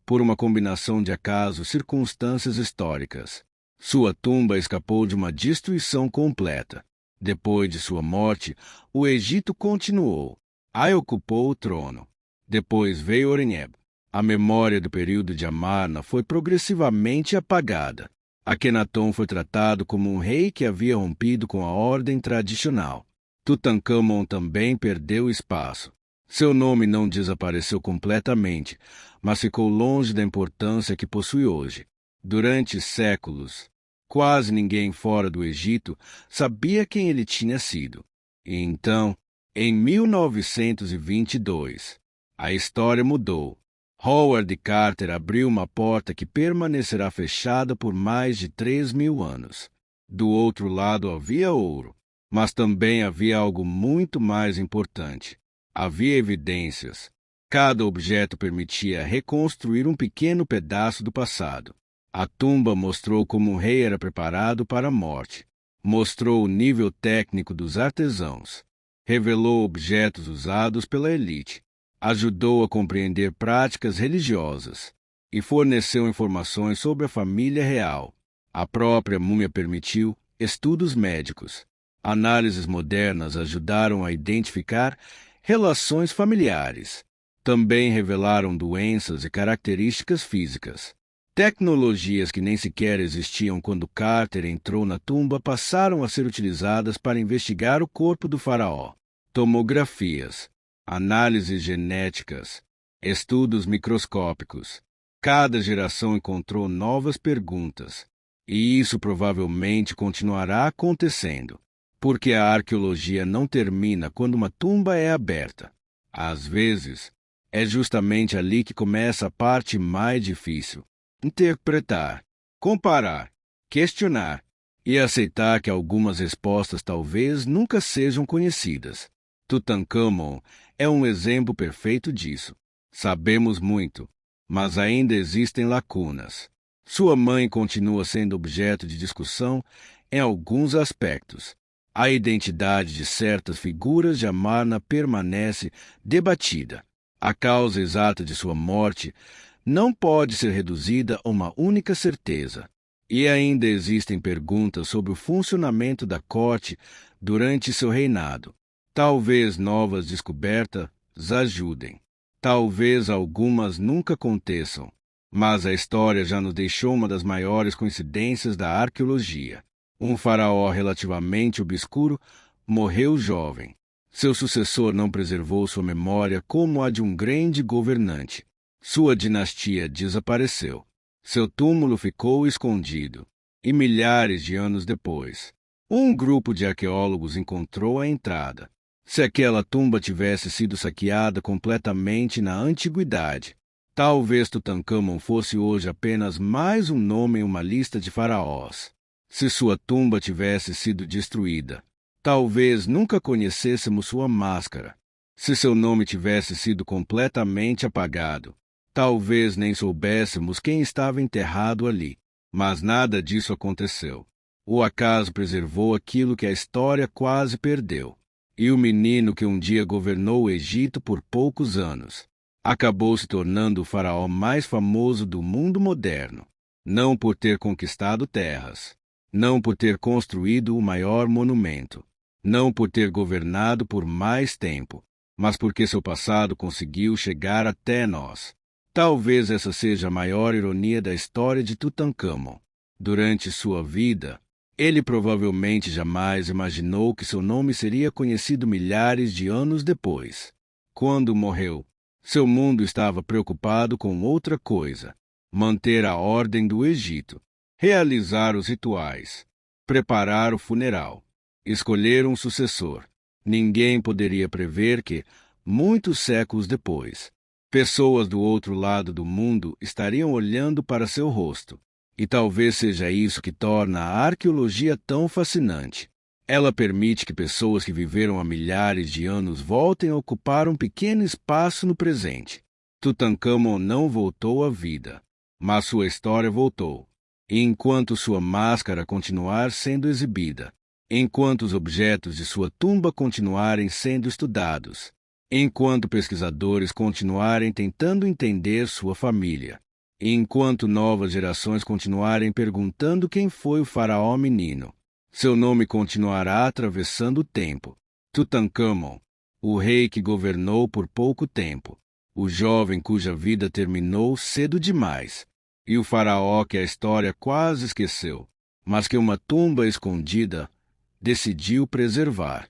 por uma combinação de acasos e circunstâncias históricas, sua tumba escapou de uma destruição completa. Depois de sua morte, o Egito continuou. Ai ocupou o trono. Depois veio Orenheb. A memória do período de Amarna foi progressivamente apagada. Akenaton foi tratado como um rei que havia rompido com a ordem tradicional. Tutancâmon também perdeu espaço. Seu nome não desapareceu completamente, mas ficou longe da importância que possui hoje. Durante séculos, quase ninguém fora do Egito sabia quem ele tinha sido. E então, em 1922, a história mudou. Howard Carter abriu uma porta que permanecerá fechada por mais de 3.000 anos. Do outro lado havia ouro, mas também havia algo muito mais importante. Havia evidências. Cada objeto permitia reconstruir um pequeno pedaço do passado. A tumba mostrou como um rei era preparado para a morte. Mostrou o nível técnico dos artesãos. Revelou objetos usados pela elite. Ajudou a compreender práticas religiosas e forneceu informações sobre a família real. A própria múmia permitiu estudos médicos. Análises modernas ajudaram a identificar relações familiares. Também revelaram doenças e características físicas. Tecnologias que nem sequer existiam quando Carter entrou na tumba passaram a ser utilizadas para investigar o corpo do faraó. Tomografias, análises genéticas, estudos microscópicos. Cada geração encontrou novas perguntas, e isso provavelmente continuará acontecendo, porque a arqueologia não termina quando uma tumba é aberta. Às vezes, é justamente ali que começa a parte mais difícil: interpretar, comparar, questionar e aceitar que algumas respostas talvez nunca sejam conhecidas. Tutancâmon é um exemplo perfeito disso. Sabemos muito, mas ainda existem lacunas. Sua mãe continua sendo objeto de discussão em alguns aspectos. A identidade de certas figuras de Amarna permanece debatida. A causa exata de sua morte não pode ser reduzida a uma única certeza. E ainda existem perguntas sobre o funcionamento da corte durante seu reinado. Talvez novas descobertas ajudem. Talvez algumas nunca aconteçam. Mas a história já nos deixou uma das maiores coincidências da arqueologia. Um faraó relativamente obscuro morreu jovem. Seu sucessor não preservou sua memória como a de um grande governante. Sua dinastia desapareceu. Seu túmulo ficou escondido. E milhares de anos depois, um grupo de arqueólogos encontrou a entrada. Se aquela tumba tivesse sido saqueada completamente na antiguidade, talvez Tutancâmon fosse hoje apenas mais um nome em uma lista de faraós. Se sua tumba tivesse sido destruída, talvez nunca conhecêssemos sua máscara. Se seu nome tivesse sido completamente apagado, talvez nem soubéssemos quem estava enterrado ali. Mas nada disso aconteceu. O acaso preservou aquilo que a história quase perdeu. E o menino que um dia governou o Egito por poucos anos acabou se tornando o faraó mais famoso do mundo moderno. Não por ter conquistado terras, não por ter construído o maior monumento, não por ter governado por mais tempo, mas porque seu passado conseguiu chegar até nós. Talvez essa seja a maior ironia da história de Tutancâmon. Durante sua vida, ele provavelmente jamais imaginou que seu nome seria conhecido milhares de anos depois. Quando morreu, seu mundo estava preocupado com outra coisa: manter a ordem do Egito. realizar os rituais, preparar o funeral, escolher um sucessor. Ninguém poderia prever que, muitos séculos depois, pessoas do outro lado do mundo estariam olhando para seu rosto. E talvez seja isso que torna a arqueologia tão fascinante. Ela permite que pessoas que viveram há milhares de anos voltem a ocupar um pequeno espaço no presente. Tutancâmon não voltou à vida, mas sua história voltou. E enquanto sua máscara continuar sendo exibida, enquanto os objetos de sua tumba continuarem sendo estudados, enquanto pesquisadores continuarem tentando entender sua família, e enquanto novas gerações continuarem perguntando quem foi o faraó menino, seu nome continuará atravessando o tempo. Tutancâmon, o rei que governou por pouco tempo, o jovem cuja vida terminou cedo demais, e o faraó que a história quase esqueceu, mas que uma tumba escondida decidiu preservar.